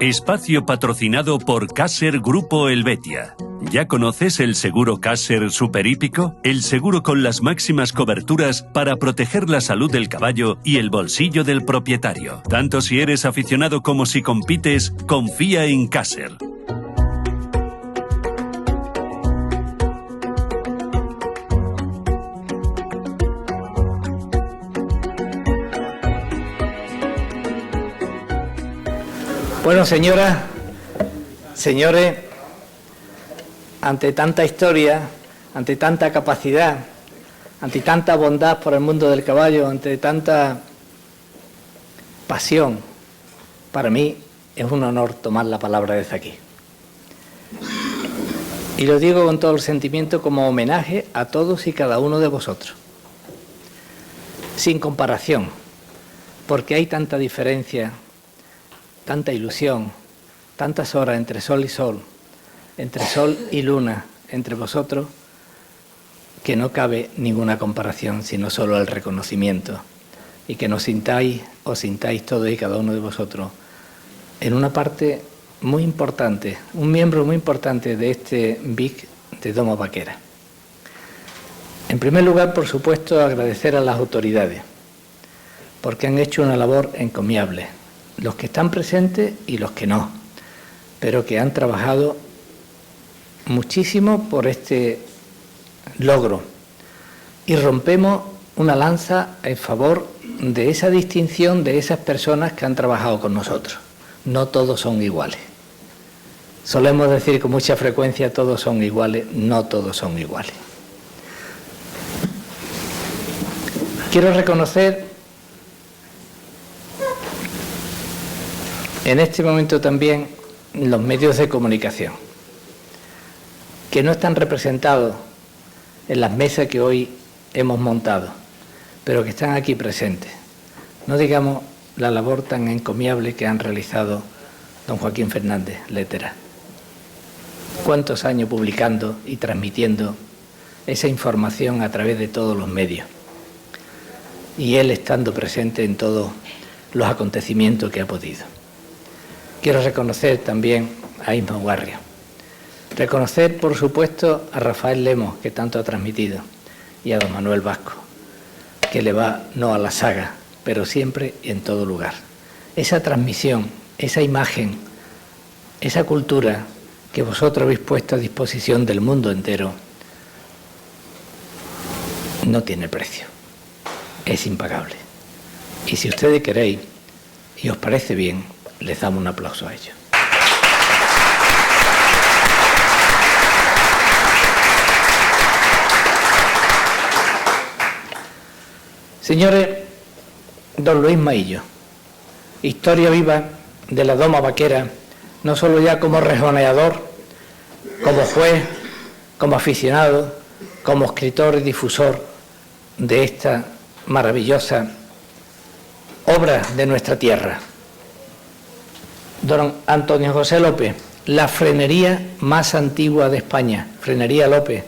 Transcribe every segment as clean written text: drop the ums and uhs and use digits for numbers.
Espacio patrocinado por Caser Grupo Helvetia. ¿Ya conoces el seguro Caser Superhípico? El seguro con las máximas coberturas para proteger la salud del caballo y el bolsillo del propietario. Tanto si eres aficionado como si compites, confía en Caser. Bueno, señoras, señores, ante tanta historia, ante tanta capacidad, ante tanta bondad por el mundo del caballo, ante tanta pasión, para mí es un honor tomar la palabra desde aquí. Y lo digo con todo el sentimiento como homenaje a todos y cada uno de vosotros, sin comparación, porque hay tanta diferencia, tanta ilusión, tantas horas entre sol y sol, entre sol y luna, entre vosotros, que no cabe ninguna comparación, sino solo el reconocimiento, y que os sintáis todos y cada uno de vosotros en una parte muy importante, un miembro muy importante de este BIC de Doma Vaquera. En primer lugar, por supuesto, agradecer a las autoridades, porque han hecho una labor encomiable, los que están presentes y los que no, pero que han trabajado muchísimo por este logro. Y rompemos una lanza en favor de esa distinción de esas personas que han trabajado con nosotros. No todos son iguales. Solemos decir con mucha frecuencia todos son iguales, no todos son iguales. Quiero reconocer en este momento también los medios de comunicación, que no están representados en las mesas que hoy hemos montado, pero que están aquí presentes. No digamos la labor tan encomiable que han realizado don Joaquín Fernández Letera. Cuántos años publicando y transmitiendo esa información a través de todos los medios. Y él estando presente en todos los acontecimientos que ha podido. Quiero reconocer también a Isma Guarrio. Reconocer, por supuesto, a Rafael Lemos, que tanto ha transmitido, y a don Manuel Vasco, que le va no a la saga, pero siempre y en todo lugar. Esa transmisión, esa imagen, esa cultura que vosotros habéis puesto a disposición del mundo entero, no tiene precio. Es impagable. Y si ustedes queréis, y os parece bien, les damos un aplauso a ellos. Señores, don Luis Maillo, historia viva de la Doma Vaquera, no solo ya como rejoneador, como juez, como aficionado, como escritor y difusor de esta maravillosa obra de nuestra tierra. Don Antonio José López, la frenería más antigua de España, Frenería López,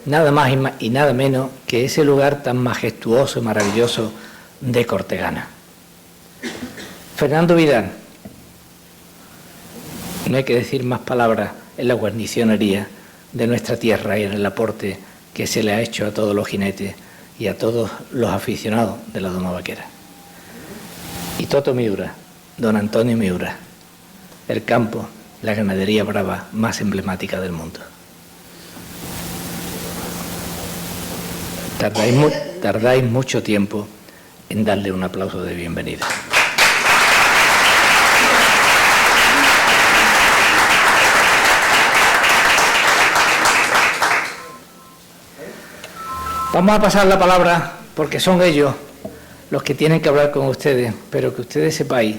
nada más y nada menos que ese lugar tan majestuoso y maravilloso de Cortegana. Fernando Vidal, no hay que decir más palabras en la guarnicionería de nuestra tierra y en el aporte que se le ha hecho a todos los jinetes y a todos los aficionados de la Doma Vaquera. Y Toto Miura, don Antonio Miura, el campo, la ganadería brava más emblemática del mundo. Tardáis mucho tiempo en darle un aplauso de bienvenida. Vamos a pasar la palabra, porque son ellos los que tienen que hablar con ustedes, pero que ustedes sepáis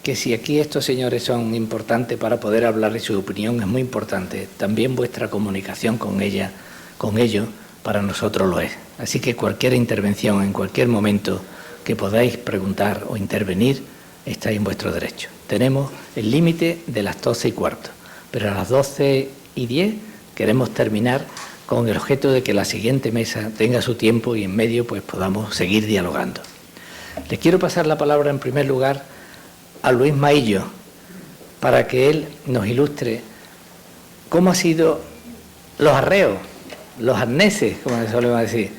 que si aquí estos señores son importantes para poder hablar y su opinión es muy importante, también vuestra comunicación con ellos, para nosotros lo es. Así que cualquier intervención, en cualquier momento que podáis preguntar o intervenir, estáis en vuestro derecho. Tenemos el límite de las 12:15, pero a las 12:10 queremos terminar con el objeto de que la siguiente mesa tenga su tiempo y en medio pues podamos seguir dialogando. Les quiero pasar la palabra en primer lugar a Luis Maillo, para que él nos ilustre cómo han sido los arreos, los arneses, como le solemos decir,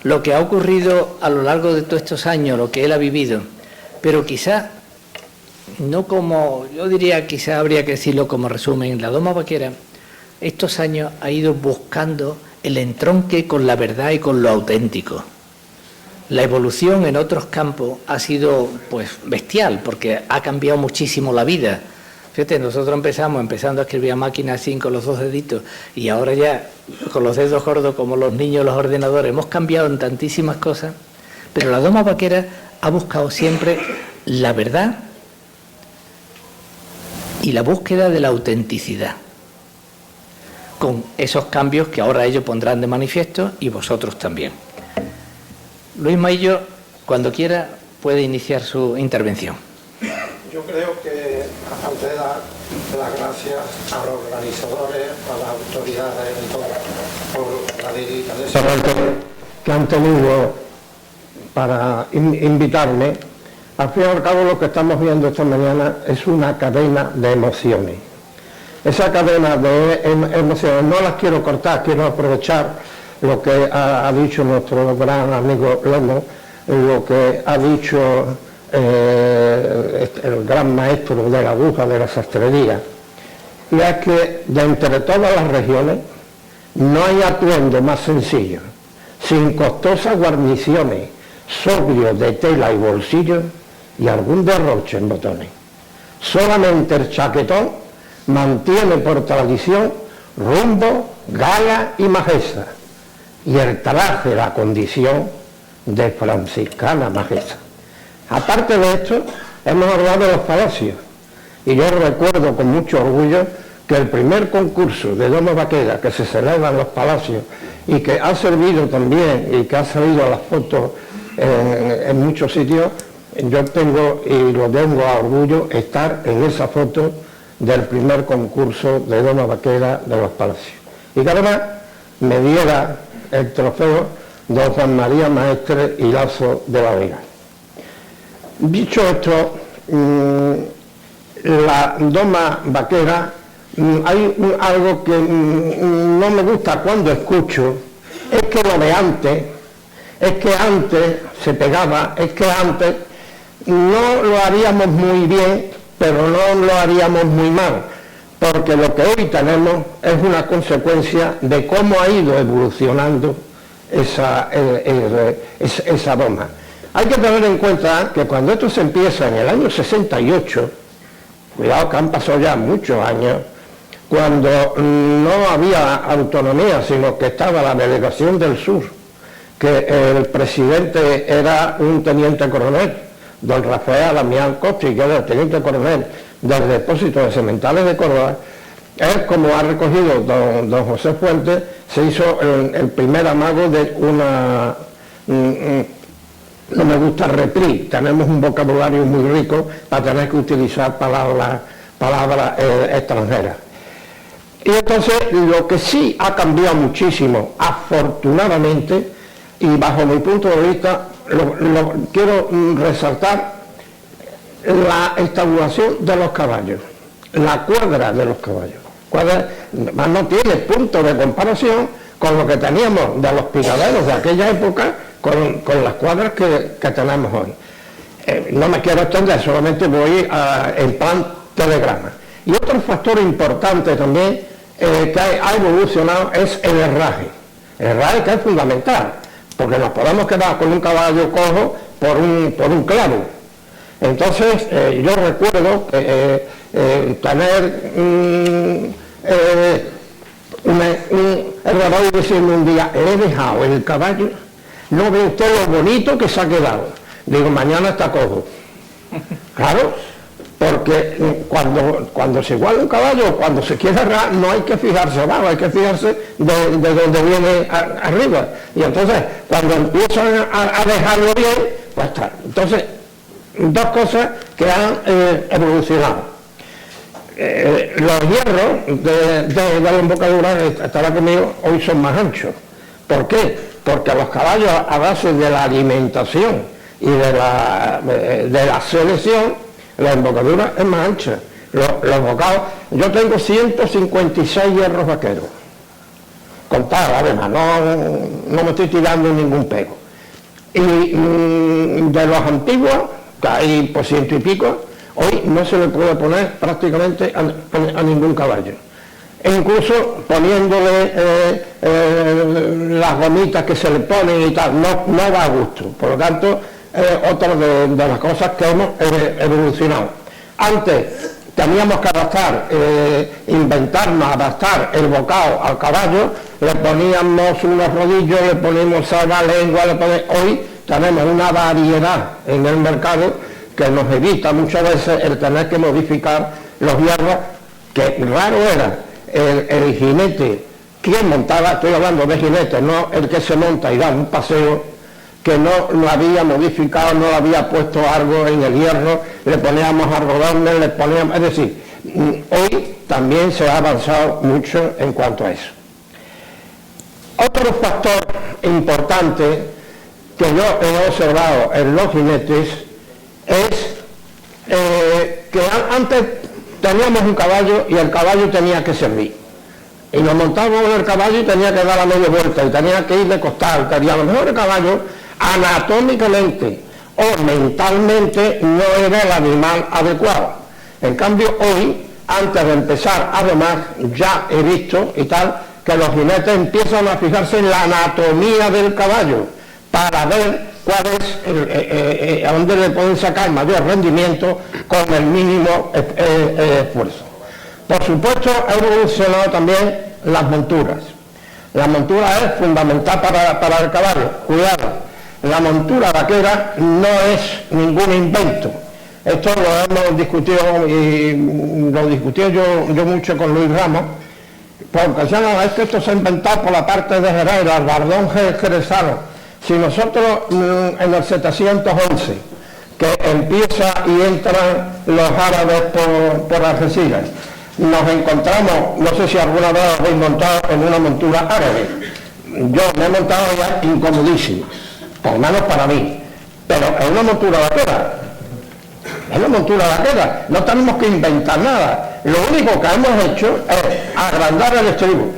lo que ha ocurrido a lo largo de todos estos años, lo que él ha vivido, pero quizá, no como, yo diría, quizá habría que decirlo como resumen, la Doma Vaquera, estos años ha ido buscando el entronque con la verdad y con lo auténtico. La evolución en otros campos ha sido pues bestial, porque ha cambiado muchísimo la vida. Fíjate, nosotros empezando a escribir a máquina así con los 2 deditos y ahora ya con los dedos gordos como los niños los ordenadores. Hemos cambiado en tantísimas cosas, pero la Doma Vaquera ha buscado siempre la verdad y la búsqueda de la autenticidad, con esos cambios que ahora ellos pondrán de manifiesto y vosotros también. Luis Maillo, cuando quiera, puede iniciar su intervención. Yo creo que, aparte de dar las gracias a los organizadores, a las autoridades y todo, por la delicadeza que han tenido para invitarme, al fin y al cabo lo que estamos viendo esta mañana es una cadena de emociones. Esa cadena de emociones no las quiero cortar, quiero aprovechar lo que ha dicho nuestro gran amigo Lomo, lo que ha dicho el gran maestro de la aguja, de la sastrería, y es que de entre todas las regiones no hay atuendo más sencillo, sin costosas guarniciones, sobrio de tela y bolsillos y algún derroche en botones. Solamente el chaquetón mantiene por tradición rumbo, gala y majeza, y el traje la condición de franciscana majeza. Aparte de esto, hemos hablado de los palacios, y yo recuerdo con mucho orgullo que el primer concurso de Doma Vaquera que se celebra en los palacios y que ha servido también y que ha salido a las fotos en muchos sitios, yo tengo y lo tengo a orgullo estar en esa foto del primer concurso de Doma Vaquera de los palacios. Y que además me diera el trofeo don Juan María Maestre y Lazo de la Vega. Dicho esto, la Doma Vaquera, hay algo que no me gusta cuando escucho, es que lo de antes, es que antes se pegaba, es que antes no lo haríamos muy bien, pero no lo haríamos muy mal, porque lo que hoy tenemos es una consecuencia de cómo ha ido evolucionando esa doma. Hay que tener en cuenta que cuando esto se empieza en el año 68, cuidado que han pasado ya muchos años, cuando no había autonomía, sino que estaba la Delegación del Sur, que el presidente era un teniente coronel, don Rafael Damián Costi, que era el teniente coronel del depósito de cementales de Córdoba. Él, como ha recogido don José Fuentes, se hizo el primer amago de una... no me gusta repris, tenemos un vocabulario muy rico para tener que utilizar palabras extranjeras. Y entonces lo que sí ha cambiado muchísimo, afortunadamente, y bajo mi punto de vista, quiero resaltar la estabulación de los caballos, la cuadra de los caballos. No tiene punto de comparación con lo que teníamos de los picaderos de aquella época con las cuadras que tenemos hoy. No me quiero extender, solamente voy en plan telegrama. Y otro factor importante también que ha evolucionado es el herraje. El herraje que es fundamental, porque nos podemos quedar con un caballo cojo por un clavo. Entonces, yo recuerdo tener el herrador y decirme un día, he dejado el caballo, no ve usted lo bonito que se ha quedado. Digo, mañana está cojo. Claro, porque cuando se iguala un caballo, cuando se quiere herrar, no hay que fijarse abajo, hay que fijarse de donde viene arriba. Y entonces, cuando empiezan a dejarlo bien, pues está. Entonces, dos cosas que han evolucionado. Los hierros de la embocadura, estará conmigo, hoy son más anchos. ¿Por qué? Porque los caballos, a base de la alimentación y de la selección, la embocadura es más ancha. Los bocados, yo tengo 156 hierros vaqueros, contados además, no me estoy tirando ningún pego. Y de los antiguos, que hay por 100 y pico, hoy no se le puede poner prácticamente a ningún caballo. E incluso poniéndole las gomitas que se le ponen y tal, no da gusto. Por lo tanto, otra de las cosas que hemos evolucionado. Antes teníamos que adaptar el bocado al caballo, le poníamos unos rodillos, le poníamos salvalengua, hoy tenemos una variedad en el mercado que nos evita muchas veces el tener que modificar los hierros, que raro era el jinete, quien montaba, estoy hablando de jinete, no el que se monta y da un paseo, que no lo había modificado, no le había puesto algo en el hierro, le poníamos algodones, le poníamos, es decir, hoy también se ha avanzado mucho en cuanto a eso. Otro factor importante que yo he observado en los jinetes es que antes teníamos un caballo y el caballo tenía que servir. Y nos montábamos en el caballo y tenía que dar la media vuelta y tenía que ir de costal, que a lo mejor el caballo anatómicamente o mentalmente no era el animal adecuado. En cambio hoy, antes de empezar, además, ya he visto y tal, que los jinetes empiezan a fijarse en la anatomía del caballo para ver cuál es, a dónde le pueden sacar mayor rendimiento con el mínimo esfuerzo. Por supuesto, ha evolucionado también las monturas. La montura es fundamental para el caballo. Cuidado, la montura vaquera no es ningún invento. Esto lo hemos discutido y lo discutí yo mucho con Luis Ramos, porque ya no, es que esto se ha inventado por la parte de Jerez, el albardón jerezano. Si nosotros en el 711, que empieza y entran los árabes por Algeciras, nos encontramos, no sé si alguna vez os habéis montado en una montura árabe. Yo me he montado ya incomodísimo, por lo menos para mí, pero es una montura vaquera. Es una montura vaquera, no tenemos que inventar nada. Lo único que hemos hecho es agrandar el estribo,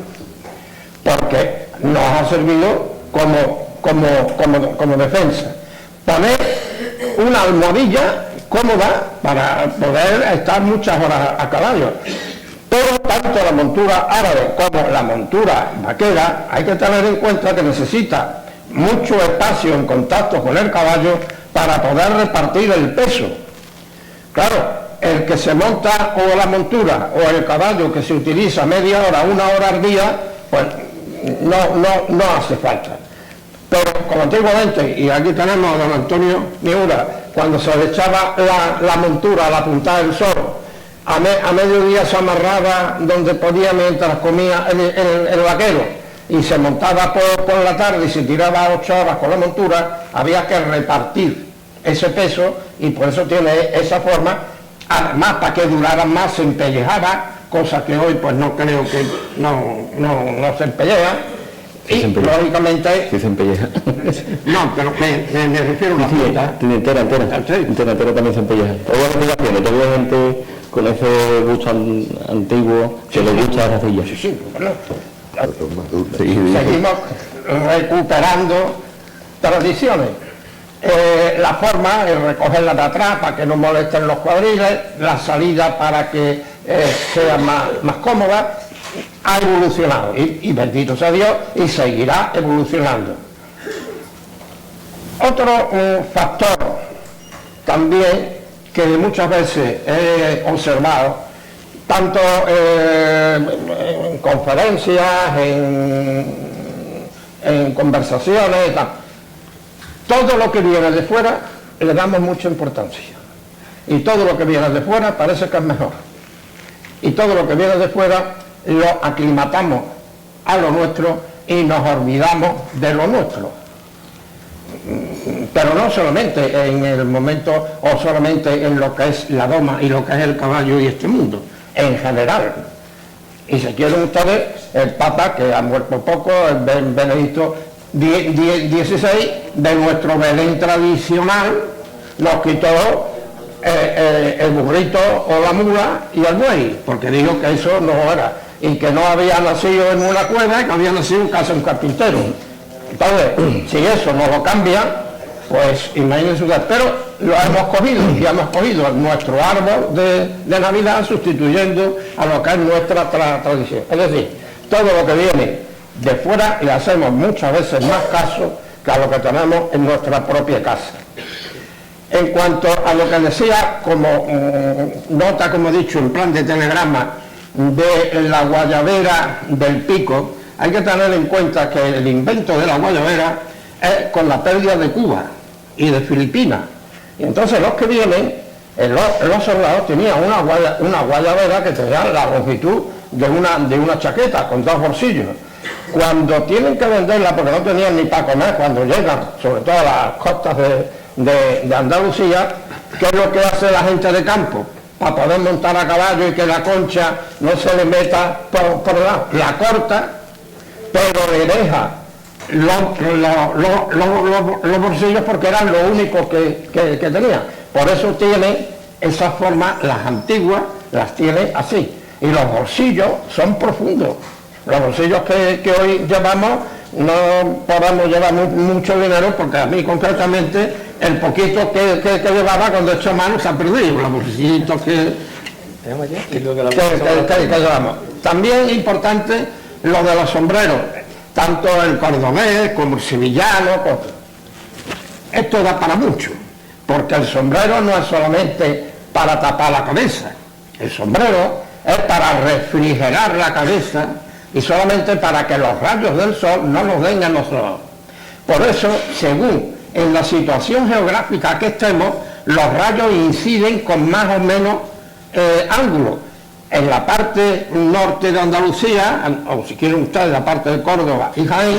porque nos ha servido como defensa. Poner una almohadilla cómoda para poder estar muchas horas a caballo. Pero tanto la montura árabe como la montura vaquera hay que tener en cuenta que necesita mucho espacio en contacto con el caballo para poder repartir el peso. Claro, el que se monta o la montura o el caballo que se utiliza media hora, una hora al día, pues no hace falta. Pero como antiguamente, y aquí tenemos a don Antonio Miura, cuando se le echaba la montura a la punta del sol, a mediodía se amarraba donde podía mientras comía el vaquero y se montaba por la tarde y se tiraba 8 horas con la montura, había que repartir ese peso y por eso tiene esa forma, además para que durara más se empellejaba, cosa que hoy pues no creo que no se empelleja. Y lógicamente... Sí se empelleja. No, pero me refiero a una cinta. Entera también se empelleja. Todavía gente con ese gusto antiguo que le gusta esa silla. Sí, bueno, seguimos recuperando tradiciones. La forma, el recogerla de atrás para que no molesten los cuadriles, la salida para que sea más cómoda, ha evolucionado y bendito sea Dios y seguirá evolucionando. Otro factor también que muchas veces he observado, tanto en conferencias, en conversaciones, todo lo que viene de fuera le damos mucha importancia y todo lo que viene de fuera parece que es mejor y todo lo que viene de fuera lo aclimatamos a lo nuestro y nos olvidamos de lo nuestro. Pero no solamente en el momento o solamente en lo que es la doma y lo que es el caballo y este mundo, en general. Y si quieren ustedes, el Papa, que ha muerto poco, el Benedicto XVI, de nuestro Belén tradicional, nos quitó el burrito o la mula y el buey, porque dijo que eso no era, y que no había nacido en una cueva y que había nacido en casa de un carpintero. Entonces, si eso no lo cambia, pues imagínense ustedes, pero lo hemos cogido, y hemos cogido nuestro árbol de Navidad sustituyendo a lo que es nuestra tradición. Es decir, todo lo que viene de fuera le hacemos muchas veces más caso que a lo que tenemos en nuestra propia casa. En cuanto a lo que decía, como nota, como he dicho, en plan de telegrama, de la guayabera del pico, hay que tener en cuenta que el invento de la guayabera es con la pérdida de Cuba y de Filipinas. Y entonces los que vienen, los soldados tenían una guayabera que tenía la longitud de una chaqueta con 2 bolsillos. Cuando tienen que venderla, porque no tenían ni para comer, cuando llegan, sobre todo a las costas de Andalucía, ¿qué es lo que hace la gente de campo? Para poder montar a caballo y que la concha no se le meta por el lado. La corta, pero le deja los bolsillos porque eran lo único que tenía. Por eso tiene esa forma, las antiguas las tiene así. Y los bolsillos son profundos. Los bolsillos que hoy llevamos no podemos llevar mucho dinero, porque a mí concretamente el poquito que llevaba cuando he hecho mano se ha perdido, los bolsillitos que llevamos. También es importante lo de los sombreros, tanto el cordobés como el sevillano. Esto da para mucho, porque el sombrero no es solamente para tapar la cabeza, el sombrero es para refrigerar la cabeza y solamente para que los rayos del sol no nos den a los ojos. Por eso, según en la situación geográfica que estemos, los rayos inciden con más o menos ángulo. En la parte norte de Andalucía, o si quieren ustedes la parte de Córdoba y Jaén,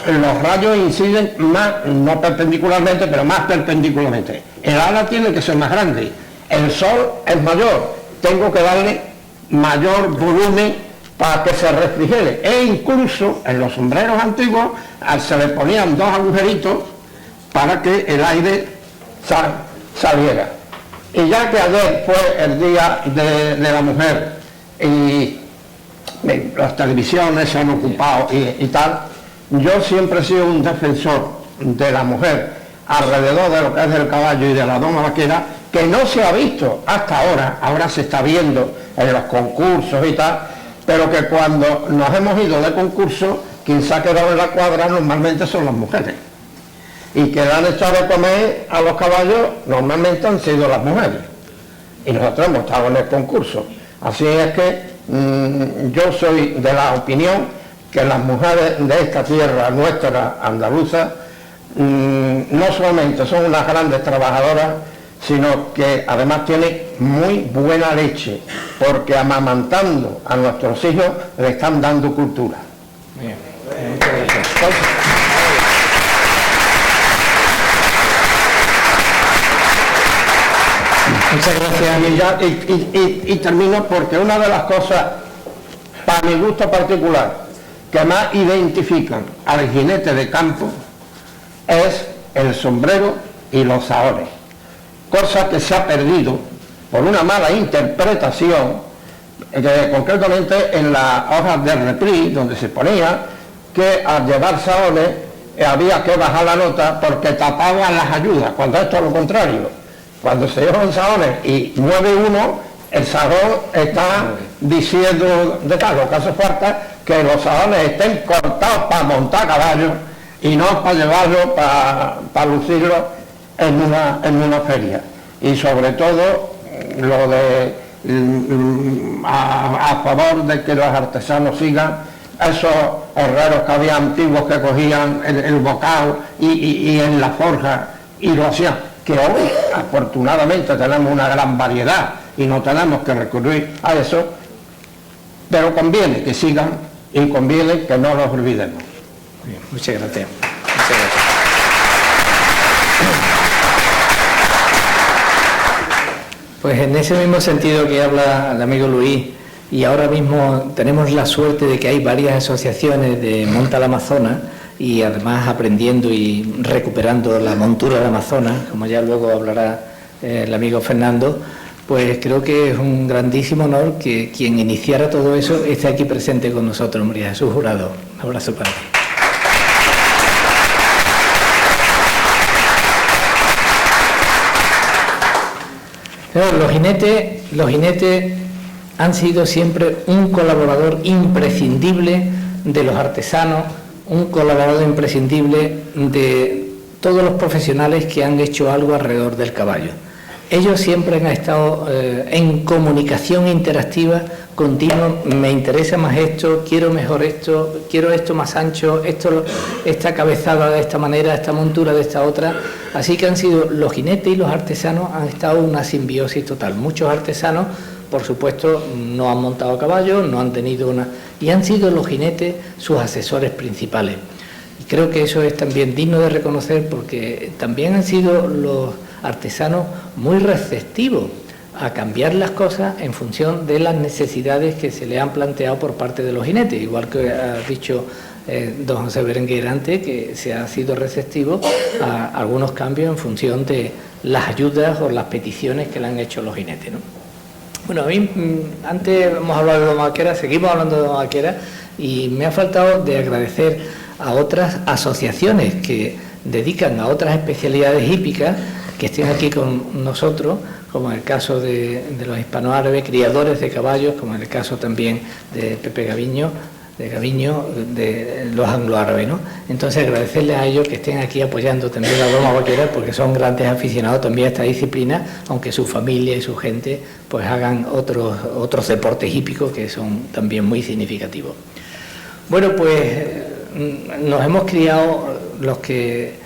los rayos inciden más, no perpendicularmente, pero más perpendicularmente. El ala tiene que ser más grande, el sol es mayor, tengo que darle mayor volumen para que se refrigere. E incluso en los sombreros antiguos se le ponían 2 agujeritos para que el aire saliera. Y ya que ayer fue el Día de la Mujer y las televisiones se han ocupado y tal, yo siempre he sido un defensor de la mujer alrededor de lo que es el caballo y de la doma vaquera, que no se ha visto hasta ahora se está viendo en los concursos y tal, pero que cuando nos hemos ido de concurso, quien se ha quedado en la cuadra normalmente son las mujeres. Y que le han echado de comer a los caballos normalmente han sido las mujeres. Y nosotros hemos estado en el concurso. Así es que yo soy de la opinión que las mujeres de esta tierra nuestra andaluza no solamente son unas grandes trabajadoras, sino que además tienen muy buena leche, porque amamantando a nuestros hijos le están dando cultura. Bien. Muchas gracias. Muchas gracias. Y termino porque una de las cosas, para mi gusto particular, que más identifican al jinete de campo es el sombrero y los saones, cosa que se ha perdido por una mala interpretación, concretamente en las hojas de repris, donde se ponía que al llevar saones había que bajar la nota porque tapaban las ayudas, cuando esto es lo contrario. Cuando se llevan saones y mueve uno, el sajón está diciendo de tal, lo que hace falta que los sajones estén cortados para montar caballos y no para llevarlos, para lucirlos en una feria. Y sobre todo lo de a favor de que los artesanos sigan esos herreros que había antiguos que cogían el bocado y en la forja y lo hacían, que hoy afortunadamente tenemos una gran variedad y no tenemos que recurrir a eso, pero conviene que sigan y conviene que no los olvidemos. Bien, muchas gracias. Muchas gracias. Pues en ese mismo sentido que habla el amigo Luis, y ahora mismo tenemos la suerte de que hay varias asociaciones de Monta al Amazonas, y además aprendiendo y recuperando la montura del Amazonas, como ya luego hablará el amigo Fernando, pues creo que es un grandísimo honor que quien iniciara todo eso esté aquí presente con nosotros, María Jesús Jurado. Un abrazo para ti. Los jinetes han sido siempre un colaborador imprescindible de los artesanos, un colaborador imprescindible de todos los profesionales que han hecho algo alrededor del caballo. Ellos siempre han estado en comunicación interactiva continua. Me interesa más esto, quiero mejor esto, quiero esto más ancho, esta cabezada de esta manera, esta montura de esta otra. Así que han sido los jinetes y los artesanos, han estado en una simbiosis total. Muchos artesanos, por supuesto, no han montado a caballo, no han tenido una... y han sido los jinetes sus asesores principales. Y creo que eso es también digno de reconocer, porque también han sido los artesanos muy receptivos a cambiar las cosas en función de las necesidades que se le han planteado por parte de los jinetes, igual que ha dicho don José Berenguer antes, que se ha sido receptivo a algunos cambios en función de las ayudas o las peticiones que le han hecho los jinetes, ¿no? Bueno, a mí, antes hemos hablado de domaquera, seguimos hablando de domaquera, y me ha faltado de agradecer a otras asociaciones que dedican a otras especialidades hípicas que estén aquí con nosotros, como en el caso de los hispanoárabes, criadores de caballos, como en el caso también de Pepe Gaviño, de los angloárabes, ¿no? Entonces agradecerles a ellos que estén aquí apoyando también la doma vaquera, porque son grandes aficionados también a esta disciplina, aunque su familia y su gente pues hagan otros deportes hípicos que son también muy significativos. Bueno, pues nos hemos criado los que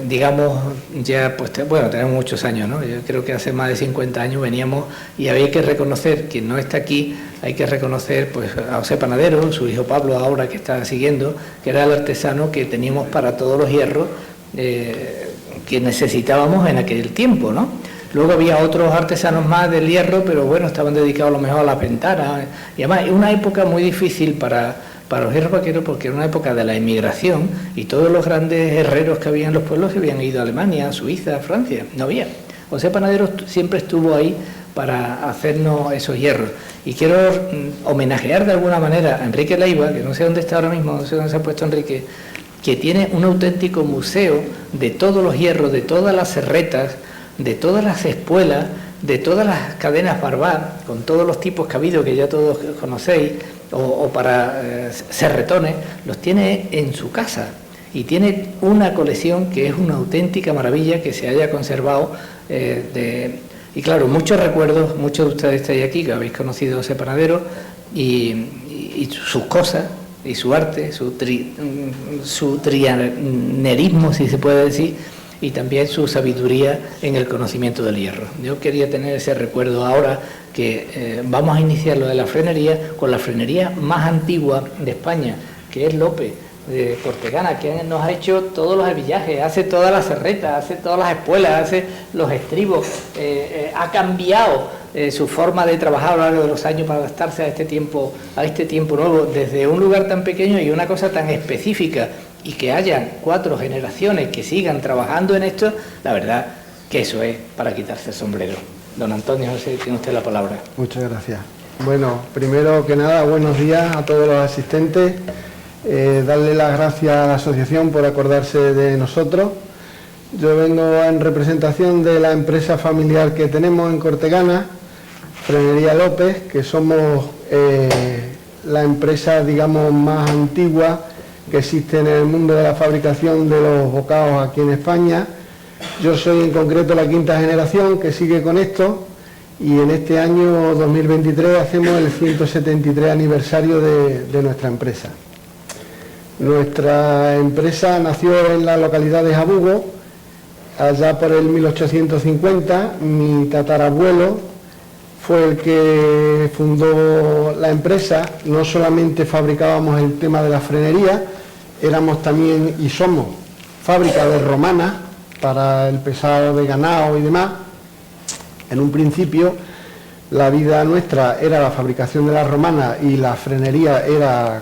digamos, ya pues bueno, tenemos muchos años, ¿no? Yo creo que hace más de 50 años veníamos, y había que reconocer, quien no está aquí, hay que reconocer pues a José Panadero, su hijo Pablo ahora que está siguiendo, que era el artesano que teníamos para todos los hierros que necesitábamos en aquel tiempo, ¿no? Luego había otros artesanos más del hierro, pero bueno, estaban dedicados a lo mejor a las ventanas, y además una época muy difícil para los hierros vaqueros, porque era una época de la emigración y todos los grandes herreros que había en los pueblos se habían ido a Alemania, a Suiza, a Francia, no había. José Panadero siempre estuvo ahí para hacernos esos hierros. Y quiero homenajear de alguna manera a Enrique Leiva, que no sé dónde está ahora mismo, no sé dónde se ha puesto Enrique, que tiene un auténtico museo de todos los hierros, de todas las serretas, de todas las espuelas, de todas las cadenas Barbar, con todos los tipos que ha habido, que ya todos conocéis, o para serretones, los tiene en su casa, y tiene una colección que es una auténtica maravilla que se haya conservado. Y claro, muchos recuerdos, muchos de ustedes estáis aquí, que habéis conocido a José Panadero, y sus cosas, y su arte, su trianerismo, si se puede decir, y también su sabiduría en el conocimiento del hierro. Yo quería tener ese recuerdo ahora que vamos a iniciar lo de la frenería con la frenería más antigua de España, que es López de Cortegana, que nos ha hecho todos los hebillajes, hace todas las serretas, hace todas las espuelas, hace los estribos, ha cambiado su forma de trabajar a lo largo de los años para adaptarse a este tiempo nuevo, desde un lugar tan pequeño y una cosa tan específica, y que hayan 4 generaciones que sigan trabajando en esto, la verdad que eso es para quitarse el sombrero. Don Antonio José, tiene usted la palabra. Muchas gracias. Bueno, primero que nada, buenos días a todos los asistentes. Darle las gracias a la asociación por acordarse de nosotros. Yo vengo en representación de la empresa familiar que tenemos en Cortegana, Frenería López, que somos la empresa, digamos, más antigua que existe en el mundo de la fabricación de los bocados aquí en España. Yo soy en concreto la 5ª generación que sigue con esto, y en este año 2023 hacemos el 173 aniversario de nuestra empresa. Nuestra empresa nació en la localidad de Jabugo, allá por el 1850. Mi tatarabuelo fue el que fundó la empresa. No solamente fabricábamos el tema de la frenería, éramos también y somos fábrica de romanas para el pesado de ganado y demás. En un principio la vida nuestra era la fabricación de las romanas y la frenería era,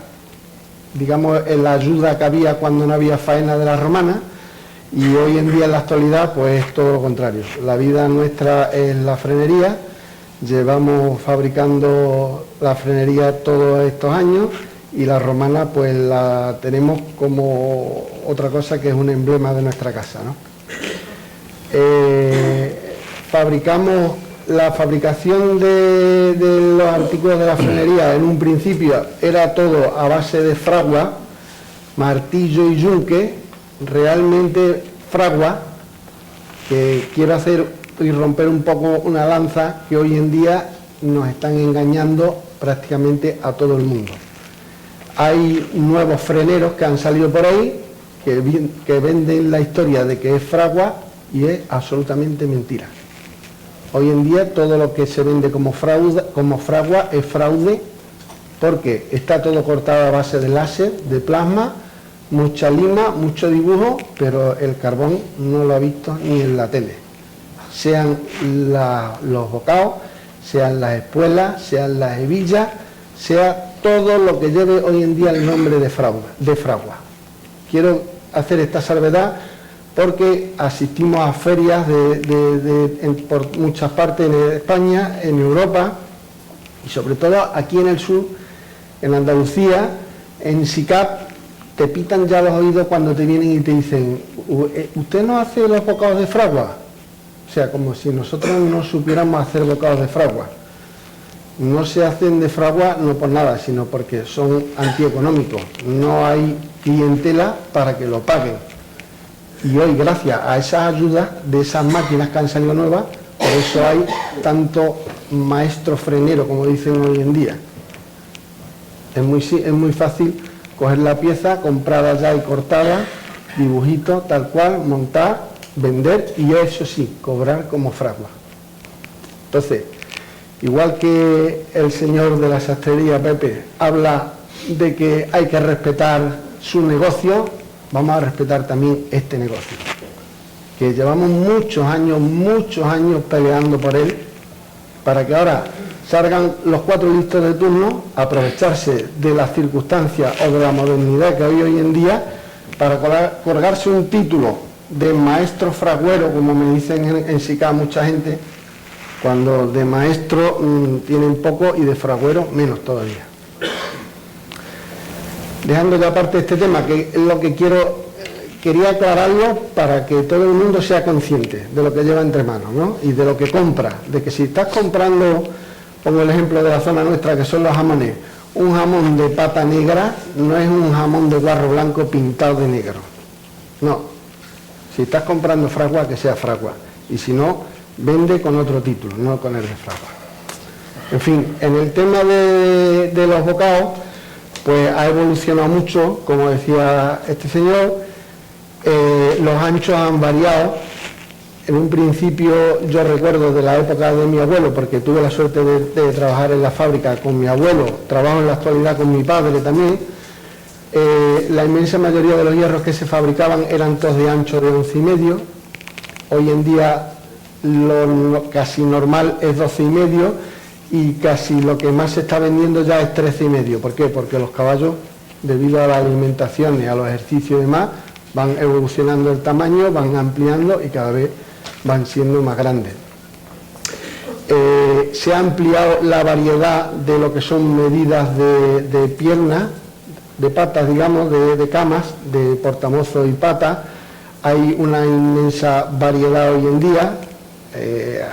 digamos, la ayuda que había cuando no había faena de las romanas, Y hoy en día, en la actualidad, pues es todo lo contrario. La vida nuestra es la frenería. Llevamos fabricando la frenería todos estos años y la romana pues la tenemos como otra cosa que es un emblema de nuestra casa, ¿no? Fabricamos la fabricación de los artículos de la frenería. En un principio era todo a base de fragua, martillo y yunque. Realmente fragua, que quiero hacer y romper un poco una lanza, que hoy en día nos están engañando prácticamente a todo el mundo. Hay nuevos freneros que han salido por ahí que venden la historia de que es fragua y es absolutamente mentira. Hoy en día todo lo que se vende como fragua es fraude, porque está todo cortado a base de láser, de plasma, mucha lima, mucho dibujo, pero el carbón no lo ha visto ni en la tele. Sean los bocados, sean las espuelas, sean las hebillas, sea todo lo que lleve hoy en día el nombre de fragua. Quiero hacer esta salvedad porque asistimos a ferias por muchas partes en España, en Europa y sobre todo aquí en el sur, en Andalucía, en SICAP, te pitan ya los oídos cuando te vienen y te dicen: ¿usted no hace los bocados de fragua? O sea, como si nosotros no supiéramos hacer bocados de fragua. No se hacen de fragua no por nada, sino porque son antieconómicos. No hay clientela para que lo paguen. Y hoy, gracias a esas ayudas de esas máquinas que han salido nuevas, por eso hay tanto maestro frenero, como dicen hoy en día. Es muy fácil coger la pieza, comprada ya y cortada, dibujito, tal cual, montar, vender y eso sí, cobrar como fragua. Entonces, igual que el señor de la sastrería, Pepe, habla de que hay que respetar su negocio, vamos a respetar también este negocio, que llevamos muchos años peleando por él, para que ahora salgan los 4 listos de turno, aprovecharse de las circunstancias o de la modernidad que hay hoy en día, para colgarse un título de maestro fraguero, como me dicen en SICA mucha gente, cuando de maestro tienen poco y de fraguero menos todavía. Dejando de aparte este tema, que es lo que quería aclararlo para que todo el mundo sea consciente de lo que lleva entre manos, ¿no? Y de lo que compra, de que si estás comprando, pongo el ejemplo de la zona nuestra que son los jamones, un jamón de pata negra no es un jamón de guarro blanco pintado de negro, no. Si estás comprando fragua, que sea fragua, y si no, vende con otro título, no con el de fragua. En fin, en el tema de los bocados, pues ha evolucionado mucho, como decía este señor. Los anchos han variado. En un principio, yo recuerdo de la época de mi abuelo, porque tuve la suerte de trabajar en la fábrica con mi abuelo, trabajo en la actualidad con mi padre también. La inmensa mayoría de los hierros que se fabricaban eran todos de ancho de 11,5. Hoy en día lo casi normal es 12,5 y casi lo que más se está vendiendo ya es 13,5. ¿Por qué? Porque los caballos, debido a la alimentación y a los ejercicios y demás, van evolucionando el tamaño, van ampliando y cada vez van siendo más grandes. Se ha ampliado la variedad de lo que son medidas de piernas, de patas, digamos, de camas, de portamozo y pata. Hay una inmensa variedad hoy en día.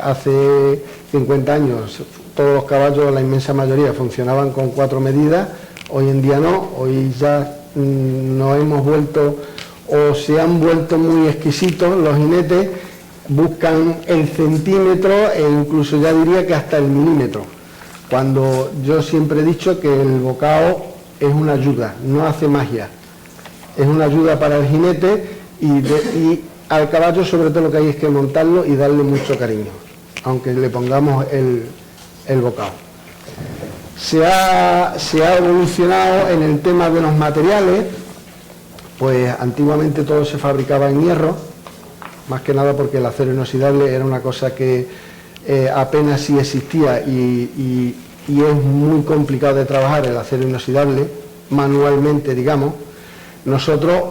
Hace 50 años todos los caballos, la inmensa mayoría, funcionaban con 4 medidas. Hoy en día no. Hoy ya nos hemos vuelto, o se han vuelto muy exquisitos los jinetes, buscan el centímetro e incluso ya diría que hasta el milímetro. Cuando yo siempre he dicho que el bocado es una ayuda, no hace magia, es una ayuda para el jinete y al caballo sobre todo lo que hay es que montarlo y darle mucho cariño, aunque le pongamos el bocado. Se ha evolucionado en el tema de los materiales, pues antiguamente todo se fabricaba en hierro, más que nada porque el acero inoxidable era una cosa que apenas sí existía y es muy complicado de trabajar el acero inoxidable, manualmente, digamos. Nosotros,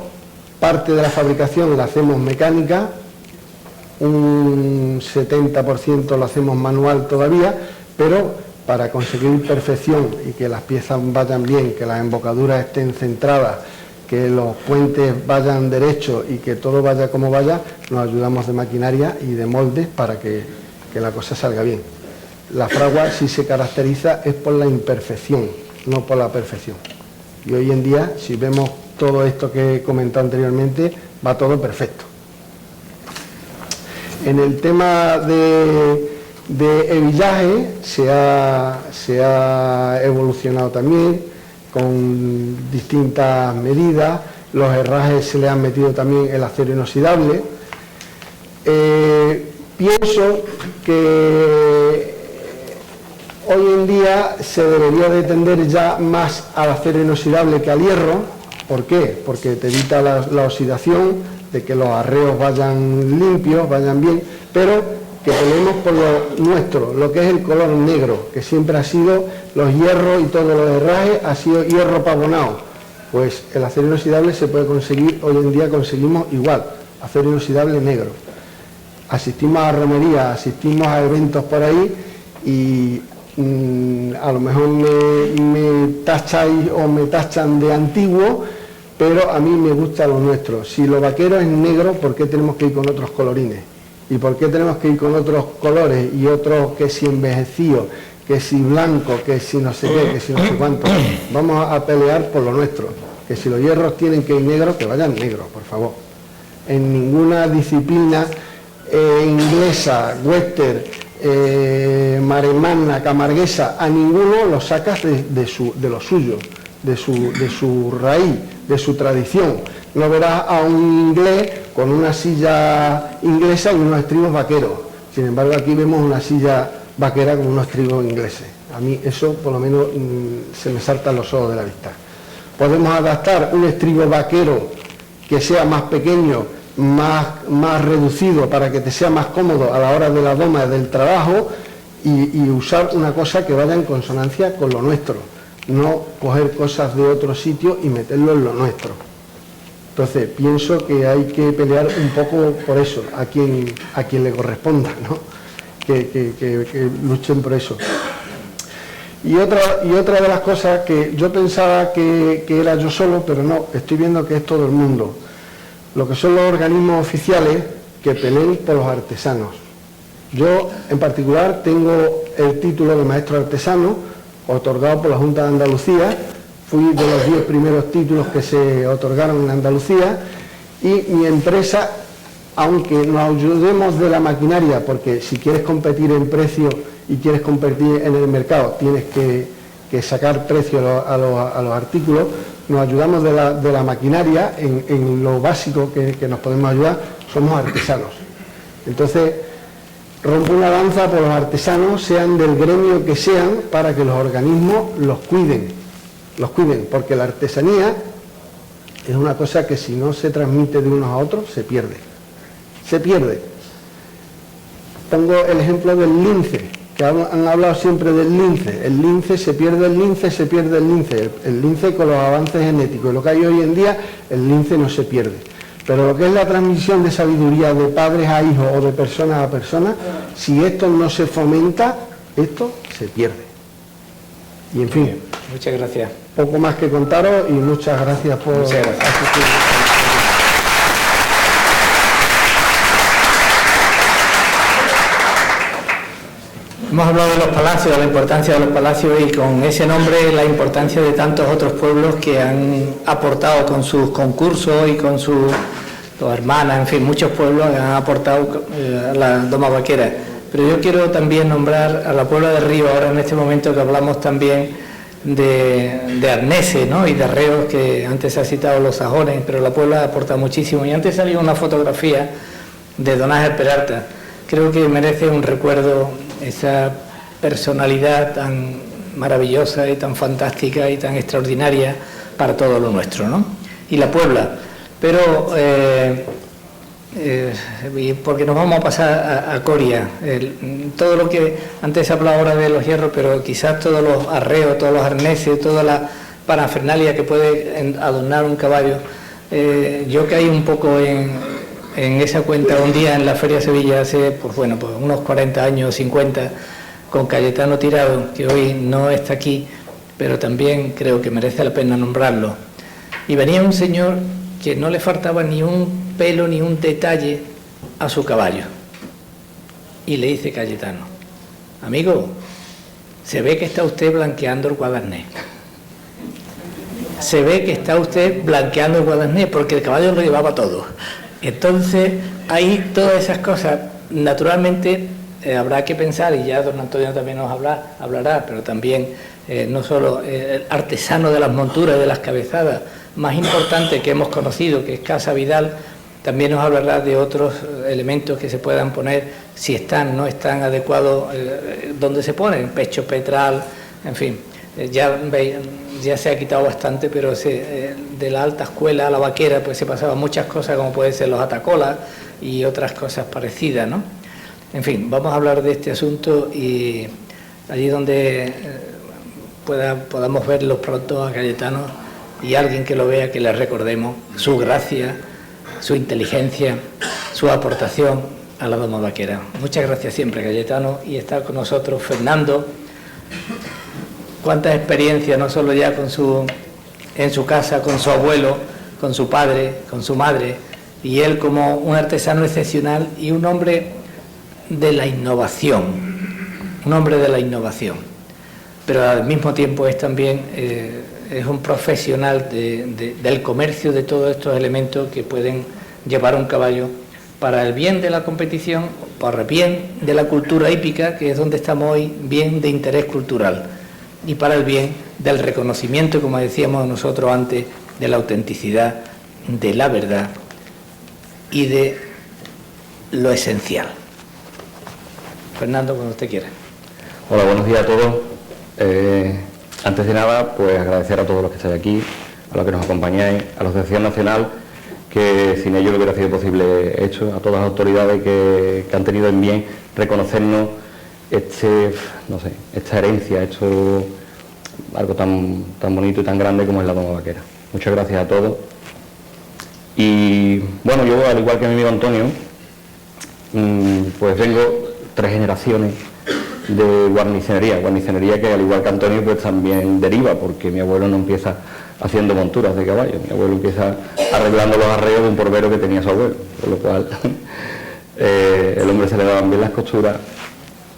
parte de la fabricación la hacemos mecánica, un 70% lo hacemos manual todavía, pero para conseguir perfección y que las piezas vayan bien, que las embocaduras estén centradas, que los puentes vayan derechos y que todo vaya como vaya, nos ayudamos de maquinaria y de moldes para que la cosa salga bien. La fragua, si se caracteriza, es por la imperfección, no por la perfección. Y hoy en día, si vemos todo esto que he comentado anteriormente, va todo perfecto. En el tema de hebillaje se ha evolucionado también con distintas medidas. Los herrajes se le han metido también el acero inoxidable. Pienso que hoy en día se debería de tender ya más al acero inoxidable que al hierro. ¿Por qué? Porque te evita la oxidación, de que los arreos vayan limpios, vayan bien, pero que tenemos por lo nuestro, lo que es el color negro, que siempre ha sido los hierros y todos los herrajes, ha sido hierro pavonado. Pues el acero inoxidable se puede conseguir, hoy en día conseguimos igual, acero inoxidable negro. Asistimos a romerías, asistimos a eventos por ahí y a lo mejor me tacháis o me tachan de antiguo, pero a mí me gusta lo nuestro. Si lo vaquero es negro, ¿por qué tenemos que ir con otros colorines? ¿Y por qué tenemos que ir con otros colores y otros que si envejecido, que si blanco, que si no sé qué, que si no sé cuánto? Vamos a pelear por lo nuestro. Que si los hierros tienen que ir negros, que vayan negros, por favor. En ninguna disciplina inglesa, western, maremana, camarguesa, a ninguno lo sacas de lo suyo, de su raíz, de su tradición. No verás a un inglés con una silla inglesa y unos estribos vaqueros. Sin embargo, aquí vemos una silla vaquera con unos estribos ingleses. A mí eso, por lo menos, se me saltan los ojos de la vista. Podemos adaptar un estribo vaquero que sea más pequeño, más reducido, para que te sea más cómodo a la hora de la doma del trabajo y usar una cosa que vaya en consonancia con lo nuestro. No coger cosas de otro sitio y meterlo en lo nuestro. Entonces, pienso que hay que pelear un poco por eso, a quien le corresponda, ¿no? Que luchen por eso. Y otra de las cosas que yo pensaba que era yo solo, pero no, estoy viendo que es todo el mundo. Lo que son los organismos oficiales que peleen por los artesanos. Yo, en particular, tengo el título de maestro artesano, otorgado por la Junta de Andalucía. Fui de los 10 primeros títulos que se otorgaron en Andalucía y mi empresa, aunque nos ayudemos de la maquinaria, porque si quieres competir en precio y quieres competir en el mercado, tienes que sacar precio a los artículos, nos ayudamos de la maquinaria en lo básico que nos podemos ayudar, somos artesanos. Entonces, rompo una lanza por los artesanos, sean del gremio que sean, para que los organismos los cuiden, porque la artesanía es una cosa que si no se transmite de unos a otros, se pierde. Pongo el ejemplo del lince, que han hablado siempre del lince. El lince se pierde el lince con los avances genéticos. Lo que hay hoy en día, el lince no se pierde. Pero lo que es la transmisión de sabiduría de padres a hijos o de personas a personas, si esto no se fomenta, esto se pierde. Y en fin. Muchas gracias. Poco más que contaros y muchas gracias por asistir. Hemos hablado de los palacios, de la importancia de los palacios y con ese nombre la importancia de tantos otros pueblos que han aportado con sus concursos y con sus hermanas, en fin, muchos pueblos han aportado a la doma vaquera. Pero yo quiero también nombrar a la Puebla de Río, ahora en este momento que hablamos también de arneses, ¿no? Y de arreos, que antes se ha citado los sajones, pero la Puebla aporta muchísimo. Y antes salió una fotografía de don Ángel Peralta. Creo que merece un recuerdo esa personalidad tan maravillosa y tan fantástica y tan extraordinaria para todo lo nuestro, ¿no? Y la Puebla. Pero, porque nos vamos a pasar a Coria, todo lo que antes se hablaba ahora de los hierros, pero quizás todos los arreos, todos los arneses, toda la parafernalia que puede adornar un caballo, Yo caí un poco en esa cuenta un día en la Feria de Sevilla hace, pues unos 40 años, 50, con Cayetano Tirado, que hoy no está aquí, pero también creo que merece la pena nombrarlo. Y venía un señor que no le faltaba ni un pelo ni un detalle a su caballo. Y le dice Cayetano: amigo, se ve que está usted blanqueando el guadernés. Se ve que está usted blanqueando el guadernés, porque el caballo lo llevaba todo. Entonces, ahí todas esas cosas, naturalmente, habrá que pensar, y ya don Antonio también nos hablará, pero también no solo el artesano de las monturas, de las cabezadas más importante que hemos conocido, que es Casa Vidal, también nos hablará de otros elementos que se puedan poner, si están, no están adecuados, donde se ponen, pecho petral, en fin. Ya se ha quitado bastante, pero de la alta escuela a la vaquera pues se pasaban muchas cosas, como pueden ser los atacolas y otras cosas parecidas, ¿no? En fin, vamos a hablar de este asunto, y allí donde podamos verlo pronto a Cayetano, y alguien que lo vea, que le recordemos su gracia, su inteligencia, su aportación a la doma vaquera. Muchas gracias siempre, Cayetano, y está con nosotros Fernando. Cuántas experiencias, no solo ya en su casa, con su abuelo, con su padre, con su madre, y él como un artesano excepcional y un hombre de la innovación, pero al mismo tiempo es también es un profesional del comercio de todos estos elementos que pueden llevar un caballo para el bien de la competición, para el bien de la cultura hípica, que es donde estamos hoy, bien de interés cultural, y para el bien del reconocimiento, como decíamos nosotros antes, de la autenticidad, de la verdad y de lo esencial. Fernando, cuando usted quiera. Hola, buenos días a todos. Antes de nada, pues agradecer a todos los que estáis aquí, a los que nos acompañáis, a la Asociación Nacional, que sin ello no hubiera sido posible hecho, a todas las autoridades que han tenido en bien reconocernos esta herencia, algo tan bonito y tan grande como es la doma vaquera. Muchas gracias a todos. Y bueno, yo, al igual que mi amigo Antonio, pues vengo 3 generaciones de guarnicenería que, al igual que Antonio, pues también deriva, porque mi abuelo no empieza haciendo monturas de caballo, mi abuelo empieza arreglando los arreos de un porbero que tenía su abuelo, con lo cual el hombre se le daban bien las costuras,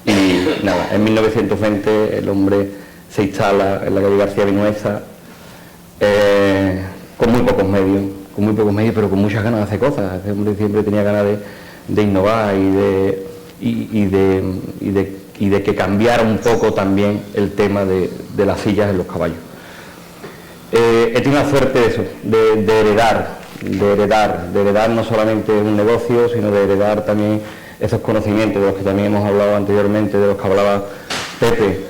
y nada, en 1920 el hombre se instala en la calle García Vinuesa, con muy pocos medios, pero con muchas ganas de hacer cosas. Ese hombre siempre tenía ganas de innovar y de que cambiara un poco también el tema de las sillas en los caballos. He tenido la suerte de eso, de heredar no solamente un negocio, sino de heredar también esos conocimientos de los que también hemos hablado anteriormente, de los que hablaba Pepe.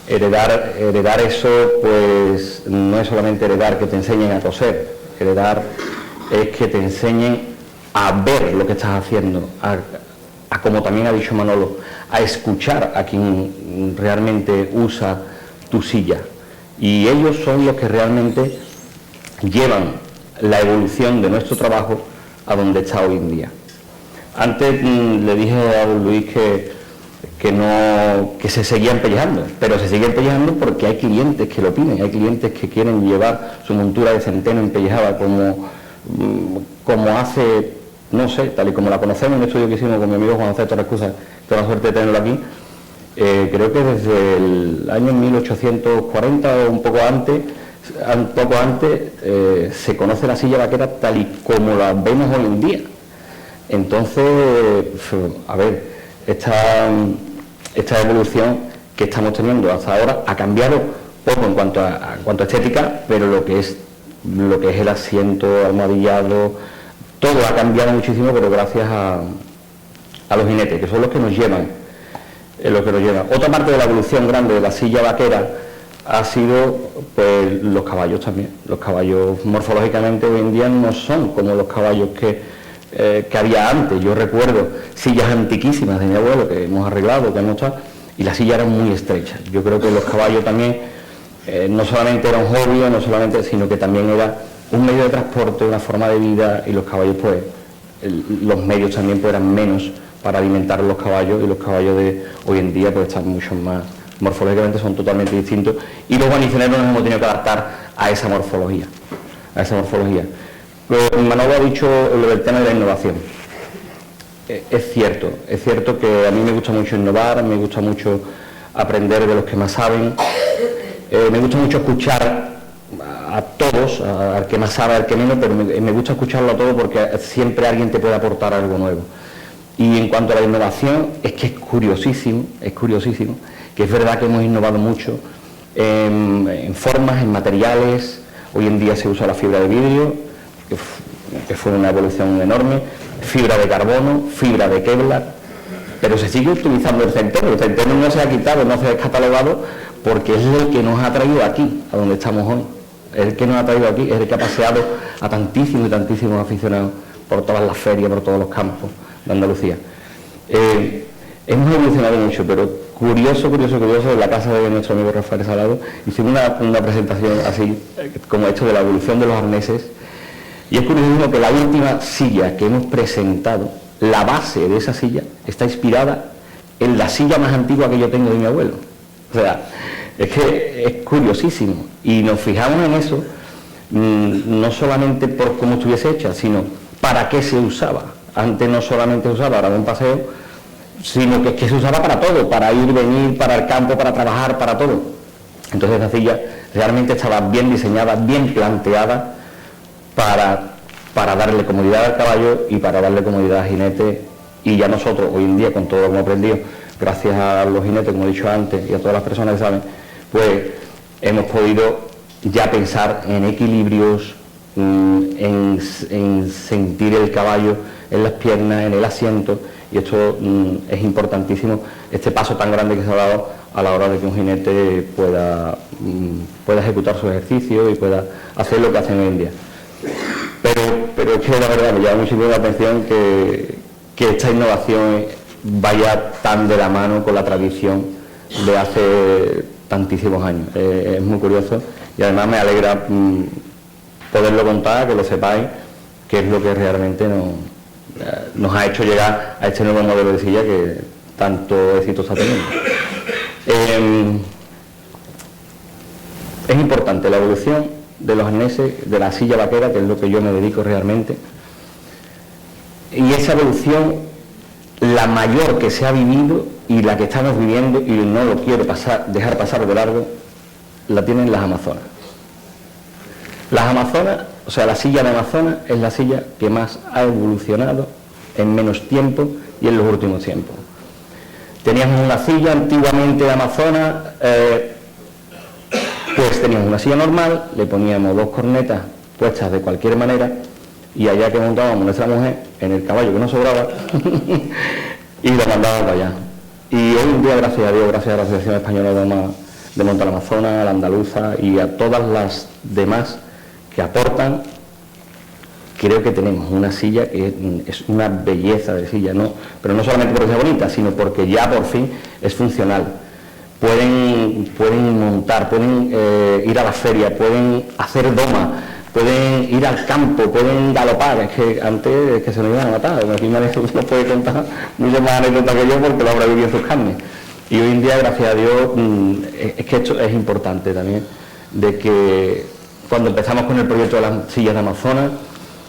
Heredar eso, pues no es solamente heredar que te enseñen a coser, heredar es que te enseñen a ver lo que estás haciendo, a como también ha dicho Manolo, a escuchar a quien realmente usa tu silla. Y ellos son los que realmente llevan la evolución de nuestro trabajo a donde está hoy en día. Antes le dije a don Luis que se seguía empellejando, pero se sigue empellejando porque hay clientes que lo piden, hay clientes que quieren llevar su montura de centeno empellejada como hace, no sé, tal y como la conocemos en el estudio que hicimos con mi amigo Juan José Torrescusa, tengo la suerte de tenerlo aquí. Creo que desde el año 1840 o un poco antes se conoce la silla vaquera tal y como la vemos hoy en día. Entonces, a ver, esta evolución que estamos teniendo hasta ahora ha cambiado poco en cuanto a estética, pero lo que es el asiento, almohadillado, todo ha cambiado muchísimo, pero gracias a los jinetes, que son los que nos llevan. Otra parte de la evolución grande de la silla vaquera ha sido pues los caballos también. Los caballos morfológicamente hoy en día no son como los caballos que había antes. Yo recuerdo sillas antiquísimas de mi abuelo que hemos arreglado, que hemos estado, y las sillas eran muy estrechas. Yo creo que los caballos también no solamente era un hobby, sino que también era un medio de transporte, una forma de vida, y los caballos, pues, los medios también pues, eran menos para alimentar los caballos, y los caballos de hoy en día pues están mucho más, morfológicamente son totalmente distintos, y los guarnicioneros nos hemos tenido que adaptar a esa morfología. Manolo ha dicho lo del tema de la innovación. Es cierto que a mí me gusta mucho innovar, me gusta mucho aprender de los que más saben, me gusta mucho escuchar a todos, al que más sabe, al que menos, pero me gusta escucharlo a todos porque siempre alguien te puede aportar algo nuevo. Y en cuanto a la innovación, es que es curiosísimo, que es verdad que hemos innovado mucho en formas, en materiales. Hoy en día se usa la fibra de vidrio, que fue una evolución enorme, fibra de carbono, fibra de Kevlar, pero se sigue utilizando el centeno. El centeno no se ha quitado, no se ha descatalogado, porque es el que nos ha traído aquí, a donde estamos hoy. Es el que nos ha traído aquí, es el que ha paseado a tantísimos y tantísimos aficionados por todas las ferias, por todos los campos de Andalucía. Hemos evolucionado mucho, pero curioso, en la casa de nuestro amigo Rafael Salado, hicimos una presentación así, como hecho de la evolución de los arneses, y es curiosísimo que la última silla que hemos presentado, la base de esa silla, está inspirada en la silla más antigua que yo tengo de mi abuelo. O sea, es que es curiosísimo, y nos fijamos en eso, no solamente por cómo estuviese hecha, sino para qué se usaba. Antes no solamente se usaba para un paseo, sino que se usaba para todo, para ir, venir, para el campo, para trabajar, para todo. Entonces la silla realmente estaba bien diseñada, bien planteada para darle comodidad al caballo y para darle comodidad al jinete. Y ya nosotros hoy en día, con todo lo que hemos aprendido, gracias a los jinetes, como he dicho antes, y a todas las personas que saben, pues hemos podido ya pensar en equilibrios, en sentir el caballo en las piernas, en el asiento, y esto es importantísimo, este paso tan grande que se ha dado a la hora de que un jinete pueda ejecutar su ejercicio y pueda hacer lo que hacen hoy en día. Pero es que la verdad me llama muchísimo la atención que esta innovación vaya tan de la mano con la tradición de hace tantísimos años. Es muy curioso, y además me alegra poderlo contar, que lo sepáis, que es lo que realmente nos ha hecho llegar a este nuevo modelo de silla que tanto éxito está teniendo. Es importante la evolución de los arneses, de la silla vaquera, que es lo que yo me dedico realmente, y esa evolución, la mayor que se ha vivido y la que estamos viviendo, y no lo quiero dejar pasar de largo, la tienen las Amazonas. Las Amazonas, o sea, la silla de Amazonas es la silla que más ha evolucionado en menos tiempo y en los últimos tiempos. Teníamos una silla antiguamente de Amazonas, pues teníamos una silla normal, le poníamos dos cornetas puestas de cualquier manera, y allá que montábamos nuestra mujer en el caballo que nos sobraba y lo mandábamos para allá. Y hoy en día, gracias a Dios, gracias a la Asociación Española de Monta la Amazona, a la Andaluza y a todas las demás que aportan, creo que tenemos una silla que es una belleza de silla, ¿no? Pero no solamente porque sea bonita, sino porque ya por fin es funcional. Pueden montar, pueden ir a la feria, pueden hacer doma, pueden ir al campo, pueden galopar. Es que antes es que se nos iban a matar. Aquí me puede contar muchas más anécdotas que yo porque lo habrá vivido en sus carnes. Y hoy en día, gracias a Dios, es que esto es importante también, de que cuando empezamos con el proyecto de las sillas de Amazonas,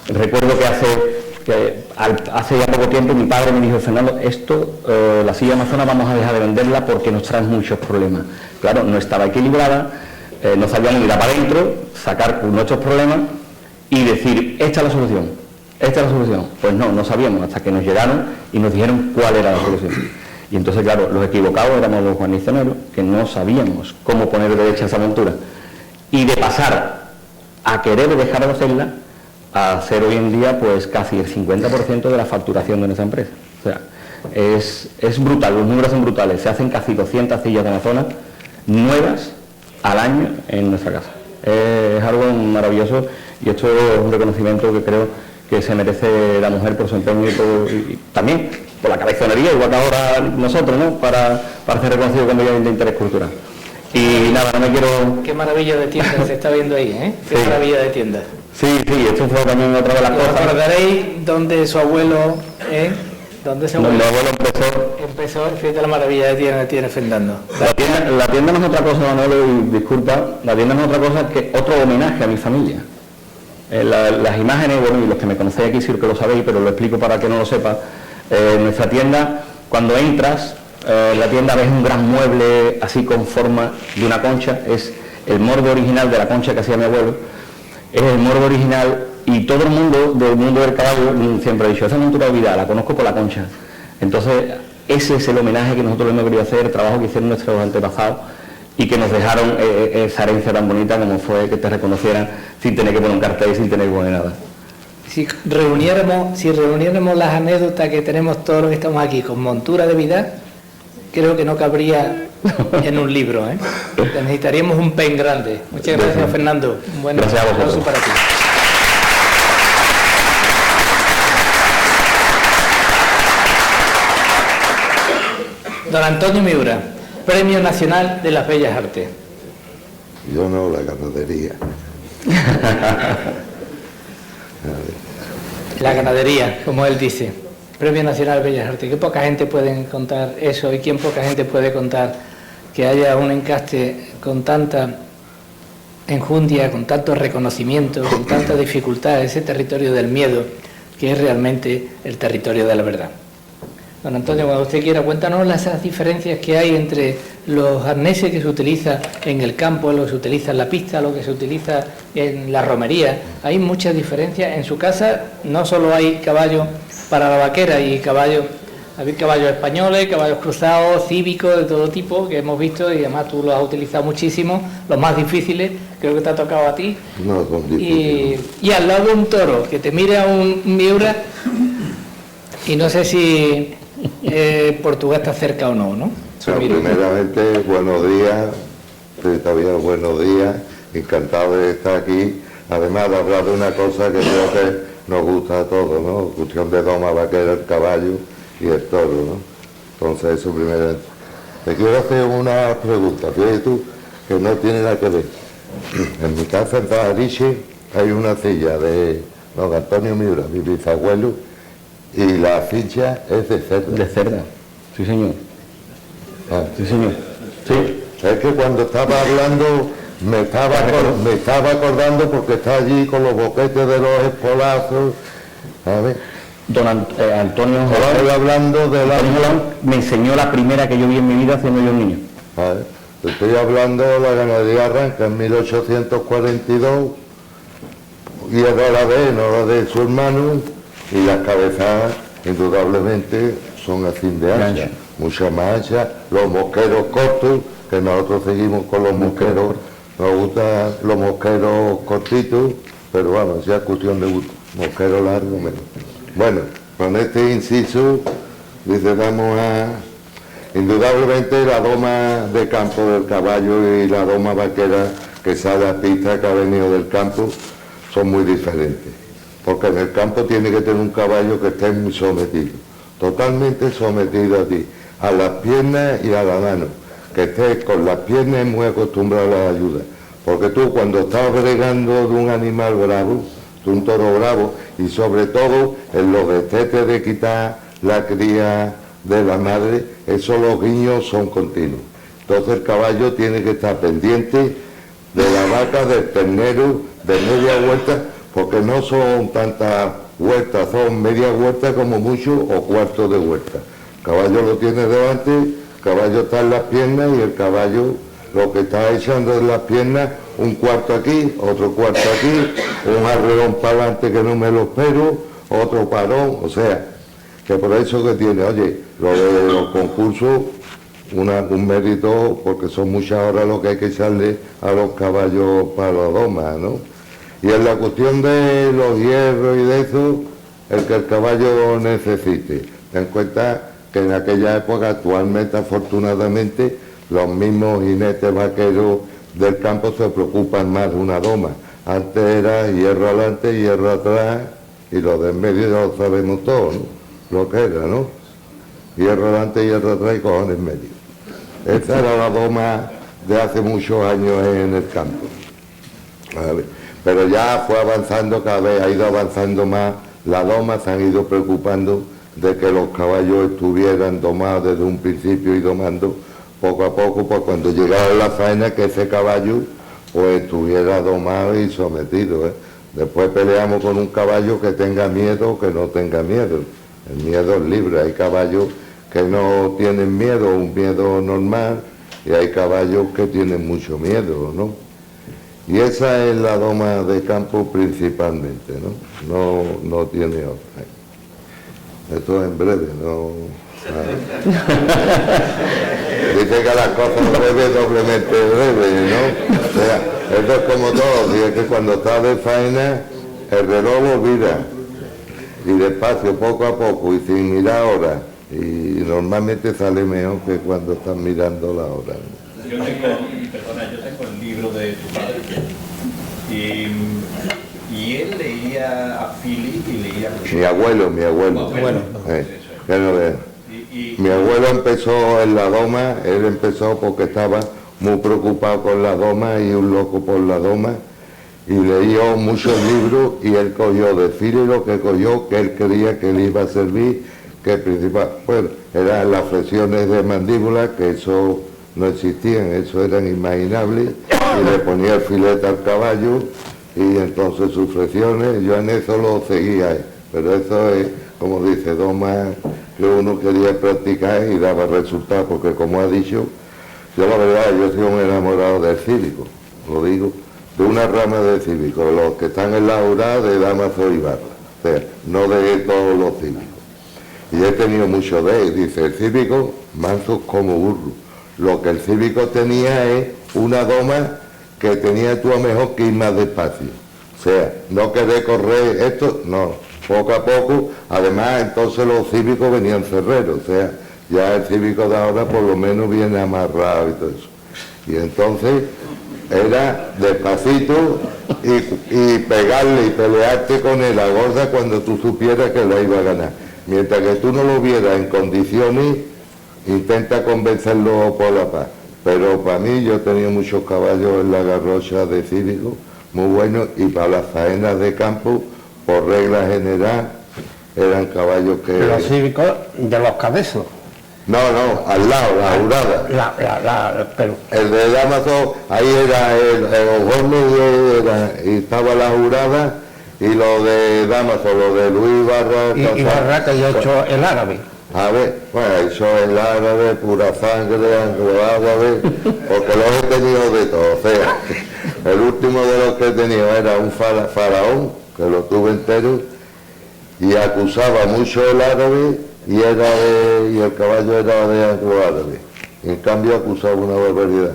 recuerdo que hace ya poco tiempo mi padre me dijo: Fernando, la silla de Amazonas vamos a dejar de venderla porque nos trae muchos problemas. Claro, no estaba equilibrada, no sabíamos ir para adentro, sacar nuestros problemas y decir, esta es la solución. Pues no sabíamos hasta que nos llegaron y nos dijeron cuál era la solución. Y entonces, claro, los equivocados éramos los guarnicioneros, que no sabíamos cómo poner derecha esa montura. Y de pasar a querer dejar de hacerla, a hacer hoy en día pues casi el 50% de la facturación de nuestra empresa. O sea, es brutal, los números son brutales. Se hacen casi 200 sillas de Amazonas nuevas al año en nuestra casa. Es algo maravilloso, y esto es un reconocimiento que creo que se merece la mujer por su empeño y también por la cabezonería, igual que ahora nosotros, ¿no? Para ser reconocido como bien de interés cultural. Y nada, no me quiero... Qué maravilla de tienda se está viendo ahí, ¿eh? Qué maravilla de tienda. Sí, esto fue también otra de las cosas. ¿Recordaréis dónde su abuelo, dónde su abuelo Mi abuelo empezó. Fíjate la maravilla que tiene Fernando. La tienda no es otra cosa, Manolo, y disculpa, la tienda no es otra cosa que otro homenaje a mi familia. Las imágenes, bueno, y los que me conocéis aquí sí que lo sabéis, pero lo explico para que no lo sepa. Nuestra tienda, cuando entras, la tienda ves un gran mueble así con forma de una concha, es el morbo original de la concha que hacía mi abuelo, es el morbo original, y todo el mundo del mundo del caballo siempre ha dicho, esa montura olvidada, la conozco por la concha. Entonces, ese es el homenaje que nosotros hemos querido hacer, el trabajo que hicieron nuestros antepasados y que nos dejaron esa herencia tan bonita como fue que te reconocieran sin tener que poner un cartel y sin tener que poner nada. Si reuniéramos las anécdotas que tenemos todos los que estamos aquí con montura de Vidal, creo que no cabría en un libro, ¿eh? Necesitaríamos un pen grande. Muchas gracias, Fernando. Un buen aplauso para ti. Don Antonio Miura, Premio Nacional de las Bellas Artes. Yo no, la ganadería. La ganadería, como él dice. Premio Nacional de Bellas Artes. Qué poca gente puede contar eso y quién poca gente puede contar que haya un encaste con tanta enjundia, con tanto reconocimiento, con tanta dificultad, ese territorio del miedo, que es realmente el territorio de la verdad. Don Antonio, cuando usted quiera, cuéntanos esas diferencias que hay entre los arneses que se utiliza en el campo, lo que se utiliza en la pista, lo que se utiliza en la romería. Hay muchas diferencias. En su casa no solo hay caballos para la vaquera y caballos, hay caballos españoles, caballos cruzados, cívicos, de todo tipo, que hemos visto, y además tú los has utilizado muchísimo, los más difíciles, creo que te ha tocado a ti. No, son difíciles. Y al lado de un toro, que te mira un Miura, y no sé si Portugal está cerca o no, ¿no? Bueno, primeramente, buenos días, todavía buenos días, encantado de estar aquí, además de hablar de una cosa que creo que nos gusta a todos, ¿no? Cuestión de doma, vaquera, el caballo y el toro, ¿no? Entonces, eso primero. Te quiero hacer una pregunta, fíjate tú, que no tiene nada que ver. En mi casa en Tajariche hay una silla de don Antonio Miura, mi bisabuelo, y la ficha es de cerda. De cerda, sí señor. Ah. Sí señor. Sí. Es que cuando estaba hablando me estaba acordando porque está allí con los boquetes de los espolazos. A ver. Don Antonio Estoy hablando de la... me enseñó la primera que yo vi en mi vida haciendo yo un niño. A ver. Estoy hablando de la ganadería arranca en 1842 y es de la de, no la de su hermano, y las cabezas indudablemente son así de ancha, mucha más ancha, los mosqueros cortos, que nosotros seguimos con los mosqueros, nos gustan los mosqueros cortitos, pero bueno, ya es cuestión de gusto, mosquero largo menos. Bueno, con este inciso, dice, vamos a... Indudablemente la doma de campo del caballo y la doma vaquera que sale a pista, que ha venido del campo, son muy diferentes. Porque en el campo tiene que tener un caballo que esté muy sometido, totalmente sometido a ti, a las piernas y a la mano, que esté con las piernas muy acostumbrado a las ayudas. Porque tú cuando estás bregando de un animal bravo, de un toro bravo, y sobre todo en los destetes de quitar la cría de la madre, esos los guiños son continuos. Entonces el caballo tiene que estar pendiente de la vaca, del ternero, de media vuelta, porque no son tantas vueltas, son media vuelta como mucho o cuarto de vuelta. El caballo lo tiene delante, el caballo está en las piernas y el caballo lo que está echando en las piernas, un cuarto aquí, otro cuarto aquí, un arreón para adelante que no me lo espero, otro parón, o sea, que por eso que tiene, oye, lo de los concursos, un mérito, porque son muchas horas lo que hay que echarle a los caballos para la doma, ¿no? Y en la cuestión de los hierros y de eso, el que el caballo necesite. Ten en cuenta que en aquella época, actualmente, afortunadamente, los mismos jinetes vaqueros del campo se preocupan más de una doma. Antes era hierro adelante, hierro atrás, y lo de en medio ya lo sabemos todos, ¿no? Lo que era, ¿no? Hierro adelante, hierro atrás y cojones en medio. Esa era la doma de hace muchos años en el campo. A ver. pero ya fue avanzando, cada vez ha ido avanzando más, las domas se han ido preocupando de que los caballos estuvieran domados desde un principio y domando poco a poco, pues cuando llegara la faena que ese caballo pues estuviera domado y sometido, ¿eh? Después peleamos con un caballo que tenga miedo o que no tenga miedo. El miedo es libre, hay caballos que no tienen miedo, un miedo normal, y hay caballos que tienen mucho miedo, ¿no? Y esa es la doma de campo principalmente, ¿no? No tiene otra. Esto es en breve, ¿no? Dice que las cosas breves doblemente breves, ¿no? O sea, esto es como todo, y es que cuando estás de faena, el reloj lo mira, y despacio, poco a poco, y sin mirar horas, y normalmente sale mejor que cuando estás mirando la hora. Yo tengo el libro de tu padre, y él leía a Philip y leía mucho. Mi abuelo. Mi abuelo empezó en la doma, él empezó porque estaba muy preocupado con la doma y un loco por la doma, y leyó muchos libros, y él cogió de Philip lo que cogió, que él creía que le iba a servir, que principal, bueno, eran las flexiones de mandíbula, que eso no existían, eso eran inimaginables, y le ponía el filete al caballo, y entonces sus flexiones, yo en eso lo seguía, pero eso es, como dice, doma que uno quería practicar y daba resultados, porque como ha dicho, yo la verdad, yo soy un enamorado del cívico, lo digo, de una rama del cívico, los que están en la jurada de Damaso y Barra, o sea, no de todos los cívicos. Y he tenido mucho de él, dice, el cívico manso como burro. Lo que el cívico tenía es una doma que tenía tú a mejor que ir más despacio. O sea, no querer correr esto, no, poco a poco. Además, entonces los cívicos venían cerreros, o sea, ya el cívico de ahora por lo menos viene amarrado y todo eso. Y entonces era despacito y pegarle y pelearte con él a gorda cuando tú supieras que la iba a ganar. Mientras que tú no lo vieras en condiciones, intenta convencerlo por la paz. Pero para mí, yo he tenido muchos caballos en la garrocha de cívico, muy buenos, y para las faenas de campo, por regla general, eran caballos que... Los cívicos de los cabezos. No, al lado, la jurada. Pero... El de Damaso, ahí era el Osorno y estaba la jurada, y lo de Damaso, lo de Luis Barra... Y Barra, que yo he hecho el árabe. A ver, bueno, eso es el árabe, pura sangre, anglo-árabe, porque los he tenido de todo. O sea, el último de los que he tenido era un faraón, que lo tuve entero, y acusaba mucho el árabe, y el caballo era de anglo-árabe. En cambio acusaba una barbaridad.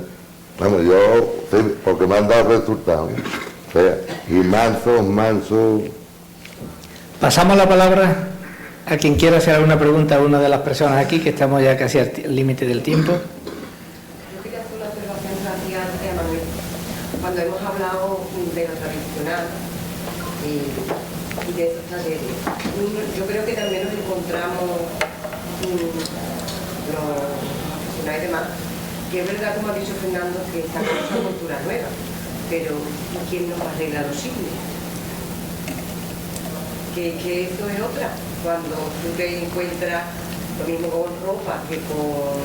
Vamos, yo, sí, porque me han dado resultados. O sea, y manso. Pasamos la palabra a quien quiera hacer alguna pregunta a una de las personas aquí, que estamos ya casi al límite del tiempo. Yo quería hacer una observación hacia Manuel. Cuando hemos hablado de lo tradicional y de esos talleres, yo creo que también nos encontramos los profesionales y demás, que es verdad, como ha dicho Fernando, que está con esa cultura nueva, pero ¿quién nos arregla los signos? Que eso es otra, cuando tú te encuentras lo mismo con ropa que con...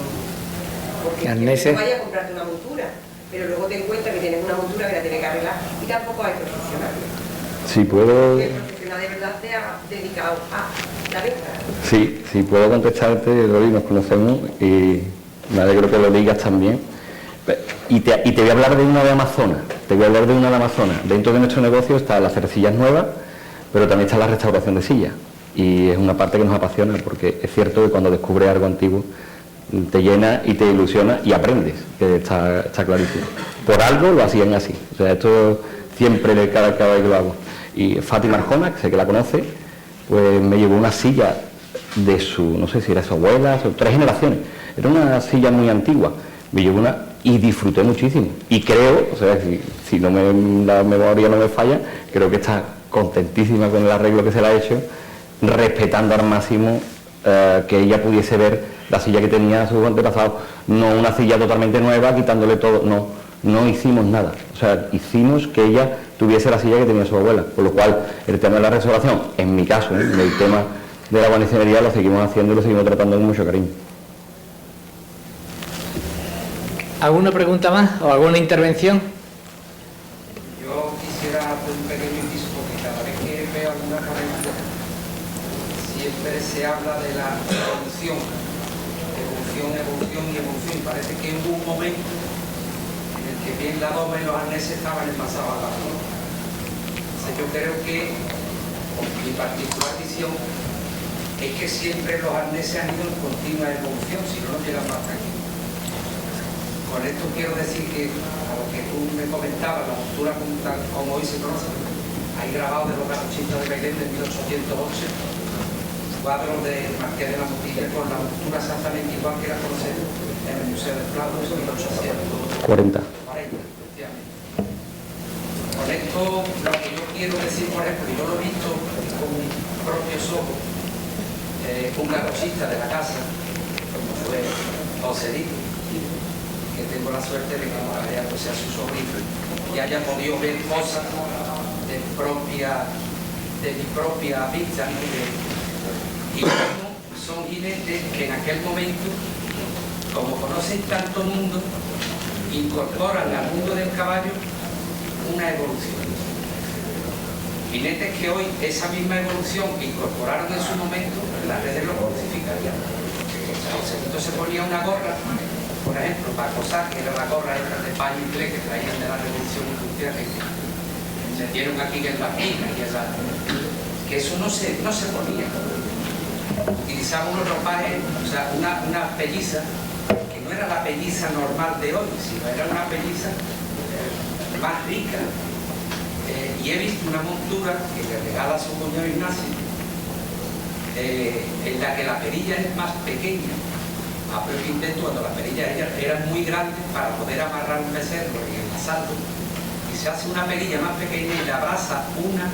Porque tú vayas a comprarte una montura, pero luego te encuentras que tienes una montura que la tienes que arreglar y tampoco hay profesionales. Si puedo... Que el profesional de verdad se ha dedicado a la venta. Sí, puedo contestarte, Loli, nos conocemos y me alegro que lo digas también. Y te voy a hablar de una de Amazonas, Dentro de nuestro negocio están las cercillas nuevas, pero también está la restauración de sillas, y es una parte que nos apasiona, porque es cierto que cuando descubres algo antiguo te llena y te ilusiona y aprendes, que está clarísimo. Por algo lo hacían así, o sea, esto siempre de cada vez que lo hago. Y Fátima Arjona, que sé que la conoce, pues me llevó una silla de su, no sé si era su abuela, 3 generaciones, era una silla muy antigua, me llevó una y disfruté muchísimo, y creo, o sea, si la memoria no me falla, creo que está contentísima con el arreglo que se le ha hecho, respetando al máximo que ella pudiese ver la silla que tenía sus antepasados, no una silla totalmente nueva, quitándole todo, no, no hicimos nada. O sea, hicimos que ella tuviese la silla que tenía su abuela, por lo cual el tema de la restauración, en mi caso, el tema de la guarnicionería lo seguimos haciendo y lo seguimos tratando con mucho cariño. ¿Alguna pregunta más o alguna intervención? Yo quisiera hacer un pequeño inciso porque cada vez que veo alguna ponencia siempre se habla de la evolución. Y parece que hubo un momento en el que bien la doma y los arneses estaban en pasado a la zona. Entonces yo creo que mi particular visión es que siempre los arneses han ido en continua evolución, si no llegan más aquí. Con esto quiero decir que a lo que tú me comentabas, la montura como hoy se conoce, hay grabado de los garrochistas de Belén de 1808 cuadros de Marqués de la Motilla con la montura exactamente igual que la conocemos en el Museo del Prado de 1840. Con esto lo que yo quiero decir, por ejemplo, yo lo he visto con mis propios ojos, un garrochista de la casa, como fue Joselito, que tengo la suerte de que haya pues, sea su sobrino y haya podido ver cosas de mi propia vista, y como son jinetes que en aquel momento, como conocen tanto mundo, incorporan al mundo del caballo una evolución. Jinetes que hoy esa misma evolución que incorporaron en su momento, las redes lo crucificarían. Joselito se ponía una gorra, por ejemplo, para acosar, que era la gorra esta de paño inglés que traían de la Revolución Industrial, que se dieron aquí en el Barquina, que eso no se ponía. Utilizaba unos ropajes, o sea, una pelliza, que no era la pelliza normal de hoy, sino era una pelliza más rica. Y he visto una montura que le regala a su cuñado Ignacio, en la que la perilla es más pequeña. A propio intento, cuando las perillas eran muy grandes para poder amarrar un becerro en el asalto, y se hace una perilla más pequeña y le abraza una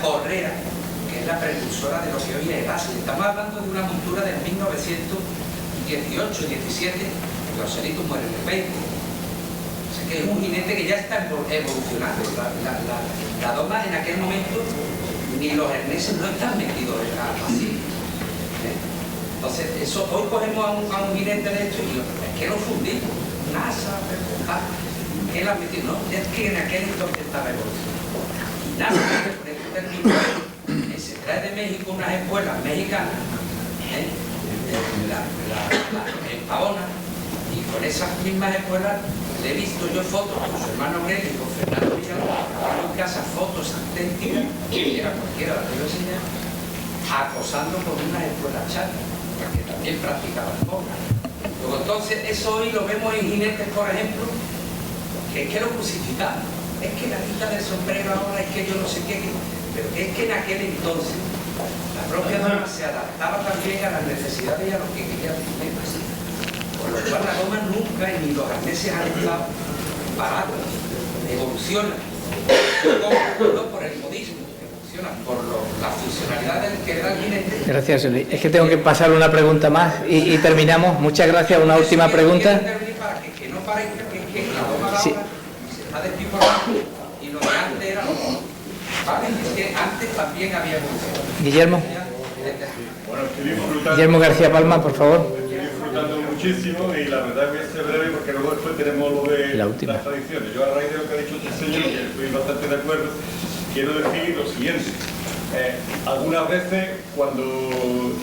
correa, que es la precursora de lo que hoy es el ácido. Estamos hablando de una montura del 1918-17, los Joselito muere en el 20. O sea que es un jinete que ya está evolucionando. La doma en aquel momento, ni los arneses no están metidos en la así. Entonces, eso, hoy cogemos a un jinete de esto y es que lo fundimos. NASA, ¿qué la metió? No, es que en aquel entonces estaba evolucionando. Y NASA, por este término, se trae de México unas escuelas mexicanas, en Paona, y con esas mismas escuelas le he visto yo fotos con su hermano Aurelio y con Fernando Villalobos, en casa fotos auténticas, que era cualquiera la que yo enseñé, acosando con unas escuelas chatas, que también practicaban poca. Luego entonces eso hoy lo vemos en jinetes, por ejemplo, que es que lo crucificamos, es que la quita del sombrero ahora, es que yo no sé qué, pero es que en aquel entonces la propia doma se adaptaba también a las necesidades y a lo que quería el jinete. Por lo cual la doma nunca, ni los arneses han estado parados, evolucionan, no por el modismo, por la funcionalidad del que le da el jinete. Gracias, Luis. Es que tengo que pasar una pregunta más y terminamos. Muchas gracias. Una última pregunta. Para que no parezca que la doma ahora se está despiporando y lo de antes era lo mismo. ¿Vale? Es que antes también había evolución. Guillermo. Bueno, estoy disfrutando. Guillermo García Palma, por favor. Estoy disfrutando muchísimo y la verdad voy a ser breve porque luego después tenemos lo de las tradiciones. Yo a raíz de lo que ha dicho este señor, que estoy bastante de acuerdo, quiero decir lo siguiente. Algunas veces, cuando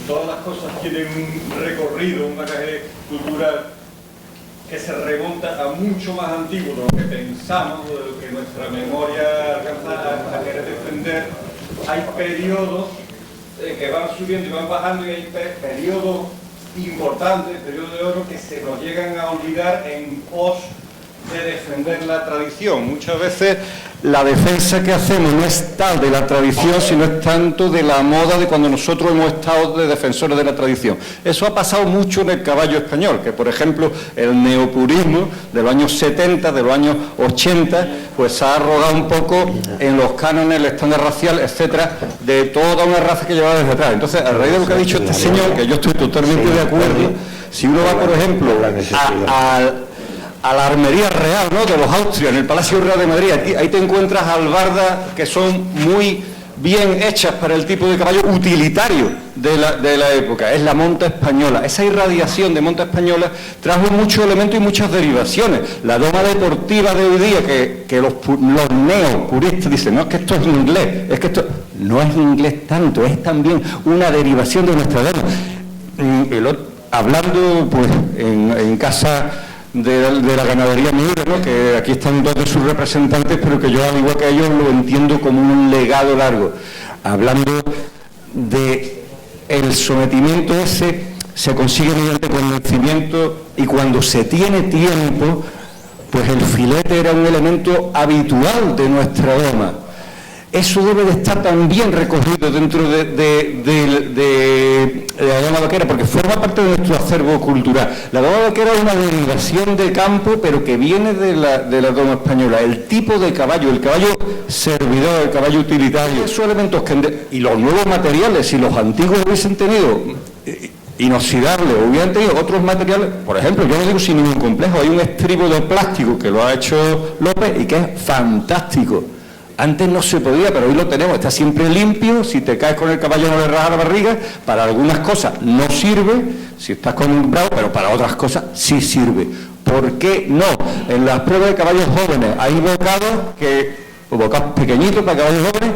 todas las cosas tienen un recorrido, un bagaje cultural que se remonta a mucho más antiguo de lo que pensamos, de lo que nuestra memoria alcanza a querer defender, hay periodos que van subiendo y van bajando, y hay periodos importantes, periodos de oro, que se nos llegan a olvidar en pos de defender la tradición. Muchas veces la defensa que hacemos no es tal de la tradición, sino es tanto de la moda de cuando nosotros hemos estado de defensores de la tradición. Eso ha pasado mucho en el caballo español, que por ejemplo el neopurismo de los años 70, de los años 80, pues ha arrogado un poco en los cánones, el estándar racial, etcétera, de toda una raza que llevaba desde atrás. Entonces, a raíz de lo que ha dicho este señor, que yo estoy totalmente de acuerdo, si uno va, por ejemplo, a la armería real, ¿no?, de los Austrias, en el Palacio Real de Madrid. Ahí te encuentras albardas que son muy bien hechas para el tipo de caballo utilitario de la época. Es la monta española. Esa irradiación de monta española trajo muchos elementos y muchas derivaciones. La doma deportiva de hoy día, que los neopuristas dicen, no, es que esto es inglés, es que esto no es inglés tanto, es también una derivación de nuestra doma. Hablando pues en casa de la ganadería Miura, ¿no?, que aquí están dos de sus representantes, pero que yo, al igual que ellos, lo entiendo como un legado largo. Hablando de el sometimiento ese, se consigue mediante convencimiento, y cuando se tiene tiempo, pues el filete era un elemento habitual de nuestra doma. Eso debe de estar también recogido dentro de la doma vaquera, porque forma parte de nuestro acervo cultural. La doma vaquera es una derivación de campo, pero que viene de la doma española. El tipo de caballo, el caballo servidor, el caballo utilitario, esos elementos y los nuevos materiales, si los antiguos hubiesen tenido inoxidable o hubieran tenido otros materiales, por ejemplo, yo lo digo sin ningún complejo, hay un estribo de plástico que lo ha hecho López y que es fantástico. Antes no se podía, pero hoy lo tenemos, está siempre limpio. Si te caes con el caballo no le raja la barriga. Para algunas cosas no sirve, si estás con un bravo, pero para otras cosas sí sirve. ¿Por qué no? En las pruebas de caballos jóvenes hay bocados pequeñitos para caballos jóvenes,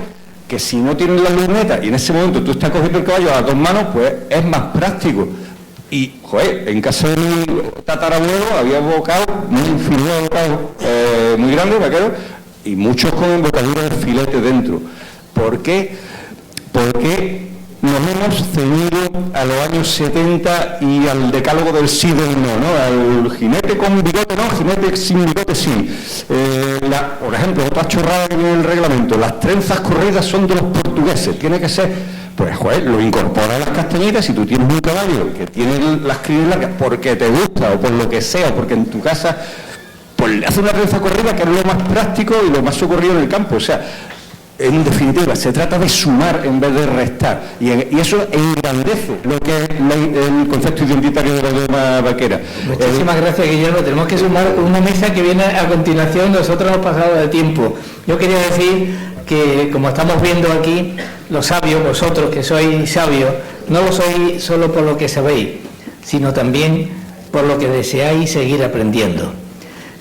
que si no tienen la luneta y en ese momento tú estás cogiendo el caballo a las dos manos, pues es más práctico. Y, joder, en casa de mi tatarabuelo había bocados, muy grandes, vaqueros, y muchos con embocadura de filete dentro. ¿Por qué? Porque nos hemos ceñido a los años 70 y al decálogo del sí del no, ¿no? Al jinete con bigote no, jinete sin bigote sí. Por ejemplo, otra chorrada que viene en el reglamento, las trenzas corridas son de los portugueses, tiene que ser, pues joder, lo incorpora a las castañetas. Si tú tienes un caballo que tiene las crines largas porque te gusta o por lo que sea, o porque en tu casa pues le hace una trenza corrida, que es lo más práctico y lo más socorrido en el campo. O sea, en definitiva, se trata de sumar en vez de restar, y eso engrandece lo que es el concepto identitario de la doma vaquera. Muchísimas gracias, Guillermo. Tenemos que sumar una mesa que viene a continuación. Nosotros hemos pasado de tiempo. Yo quería decir que, como estamos viendo aquí, los sabios, vosotros que sois sabios, no lo sois solo por lo que sabéis, sino también por lo que deseáis seguir aprendiendo.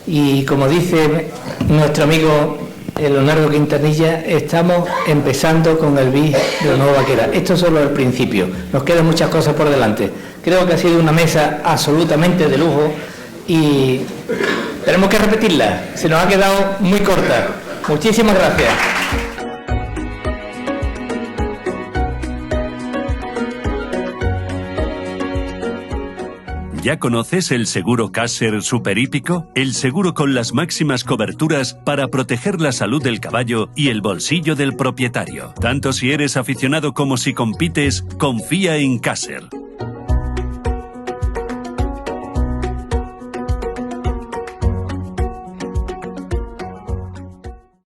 Y como dice nuestro amigo Leonardo Quintanilla, estamos empezando con el BIS de la nueva vaquera. Esto es solo el principio, nos quedan muchas cosas por delante. Creo que ha sido una mesa absolutamente de lujo y tenemos que repetirla, se nos ha quedado muy corta. Muchísimas gracias. ¿Ya conoces el seguro Caser Superhípico? El seguro con las máximas coberturas para proteger la salud del caballo y el bolsillo del propietario. Tanto si eres aficionado como si compites, confía en Caser.